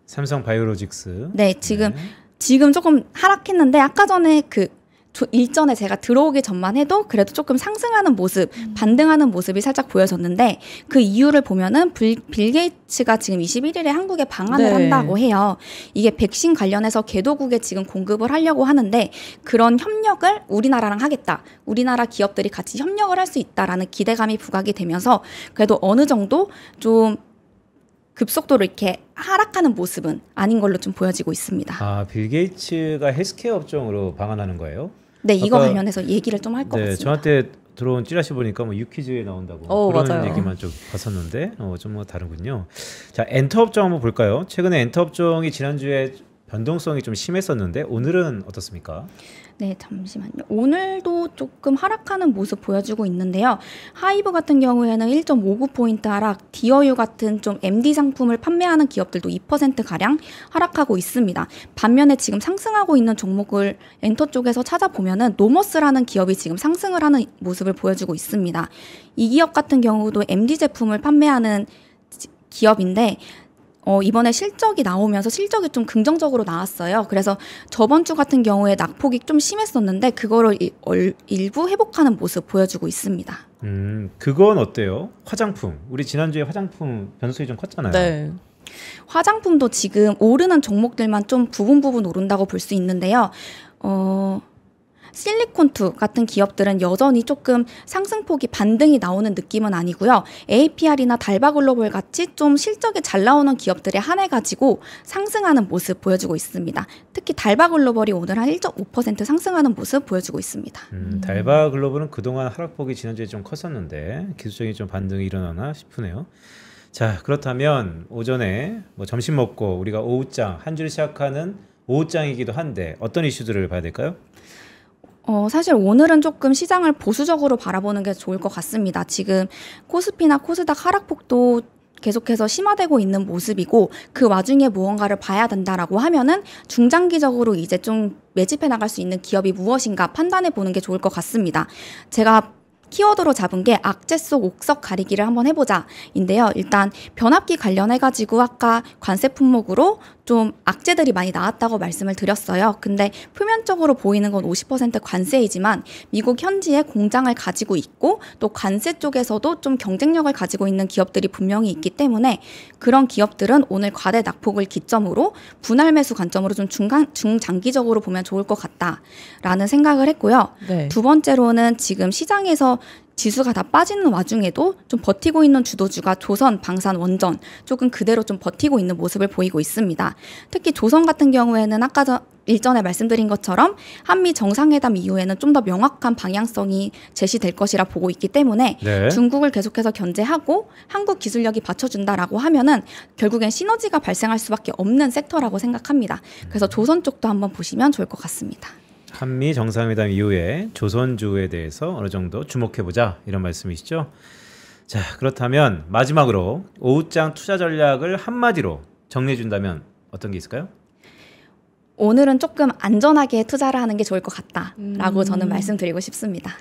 삼성바이오로직스. 네, 지금 조금 하락했는데 아까 전에 일전에 제가 들어오기 전만 해도 그래도 조금 상승하는 모습, 반등하는 모습이 살짝 보여졌는데 그 이유를 보면은 빌 게이츠가 지금 21일에 한국에 방한을 한다고 해요. 이게 백신 관련해서 개도국에 지금 공급을 하려고 하는데 그런 협력을 우리나라랑 하겠다. 우리나라 기업들이 같이 협력을 할 수 있다라는 기대감이 부각이 되면서 그래도 어느 정도 좀 급속도로 이렇게 하락하는 모습은 아닌 걸로 좀 보여지고 있습니다. 아, 빌 게이츠가 헬스케어 업종으로 방한하는 거예요? 네, 이거 관련해서 얘기를 좀 할 것 같습니다. 저한테 들어온 찌라시 보니까 뭐 유퀴즈에 나온다고 그런 맞아요. 얘기만 좀 봤었는데 좀 뭐 다르군요. 자, 엔터 업종 한번 볼까요? 최근에 엔터 업종이 지난주에 변동성이 좀 심했었는데 오늘은 어떻습니까? 네, 잠시만요. 오늘도 조금 하락하는 모습 보여주고 있는데요. 하이브 같은 경우에는 1.59포인트 하락, 디어유 같은 좀 MD 상품을 판매하는 기업들도 2%가량 하락하고 있습니다. 반면에 지금 상승하고 있는 종목을 엔터 쪽에서 찾아보면은 노머스라는 기업이 지금 상승을 하는 모습을 보여주고 있습니다. 이 기업 같은 경우도 MD 제품을 판매하는 기업인데 이번에 실적이 나오면서 실적이 좀 긍정적으로 나왔어요. 그래서 저번 주 같은 경우에 낙폭이 좀 심했었는데 그거를 일부 회복하는 모습 보여주고 있습니다. 그건 어때요? 화장품. 우리 지난주에 화장품 변수가 좀 컸잖아요. 네. 화장품도 지금 오르는 종목들만 좀 부분 오른다고 볼 수 있는데요. 실리콘투 같은 기업들은 여전히 조금 상승폭이 반등이 나오는 느낌은 아니고요. APR이나 달바글로벌 같이 좀 실적이 잘 나오는 기업들에 한해가지고 상승하는 모습 보여주고 있습니다. 특히 달바글로벌이 오늘 한 1.5% 상승하는 모습 보여주고 있습니다. 달바글로벌은 그동안 하락폭이 지난주에 좀 컸었는데 기술적인 좀 반등이 일어나나 싶으네요. 자, 그렇다면 오전에 점심 먹고 우리가 오후장 한 주를 시작하는 오후장이기도 한데 어떤 이슈들을 봐야 될까요? 사실 오늘은 조금 시장을 보수적으로 바라보는 게 좋을 것 같습니다. 지금 코스피나 코스닥 하락폭도 계속해서 심화되고 있는 모습이고 그 와중에 무언가를 봐야 된다라고 하면은 중장기적으로 이제 좀 매집해 나갈 수 있는 기업이 무엇인가 판단해 보는 게 좋을 것 같습니다. 제가 키워드로 잡은 게 악재 속 옥석 가리기를 한번 해보자인데요. 일단 변압기 관련해가지고 아까 관세 품목으로 좀 악재들이 많이 나왔다고 말씀을 드렸어요. 근데 표면적으로 보이는 건 50% 관세이지만 미국 현지에 공장을 가지고 있고 또 관세 쪽에서도 좀 경쟁력을 가지고 있는 기업들이 분명히 있기 때문에 그런 기업들은 오늘 과대 낙폭을 기점으로 분할 매수 관점으로 좀 중장기적으로 보면 좋을 것 같다라는 생각을 했고요. 네. 두 번째로는 지금 시장에서 지수가 다 빠지는 와중에도 좀 버티고 있는 주도주가 조선, 방산, 원전 조금 그대로 좀 버티고 있는 모습을 보이고 있습니다. 특히 조선 같은 경우에는 아까 일전에 말씀드린 것처럼 한미 정상회담 이후에는 좀 더 명확한 방향성이 제시될 것이라 보고 있기 때문에 네. 중국을 계속해서 견제하고 한국 기술력이 받쳐준다라고 하면은 결국엔 시너지가 발생할 수밖에 없는 섹터라고 생각합니다. 그래서 조선 쪽도 한번 보시면 좋을 것 같습니다. 한미 정상회담 이후에 조선주에 대해서 어느 정도 주목해보자 이런 말씀이시죠? 자, 그렇다면 마지막으로 오후장 투자 전략을 한마디로 정리해준다면 어떤 게 있을까요? 오늘은 조금 안전하게 투자를 하는 게 좋을 것 같다라고 저는 말씀드리고 싶습니다.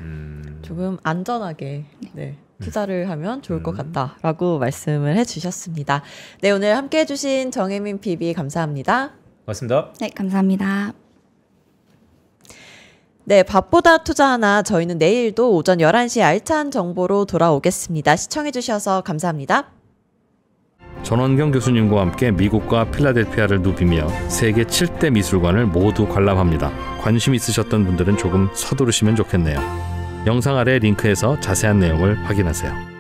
조금 안전하게 투자를 하면 좋을 것 같다라고 말씀을 해주셨습니다. 네, 오늘 함께해 주신 정혜민 PB 감사합니다. 고맙습니다. 네, 감사합니다. 네, 밥보다 투자하나 저희는 내일도 오전 11시 알찬 정보로 돌아오겠습니다. 시청해 주셔서 감사합니다. 전원경 교수님과 함께 미국과 필라델피아를 누비며 세계 7대 미술관을 모두 관람합니다. 관심 있으셨던 분들은 조금 서두르시면 좋겠네요. 영상 아래 링크에서 자세한 내용을 확인하세요.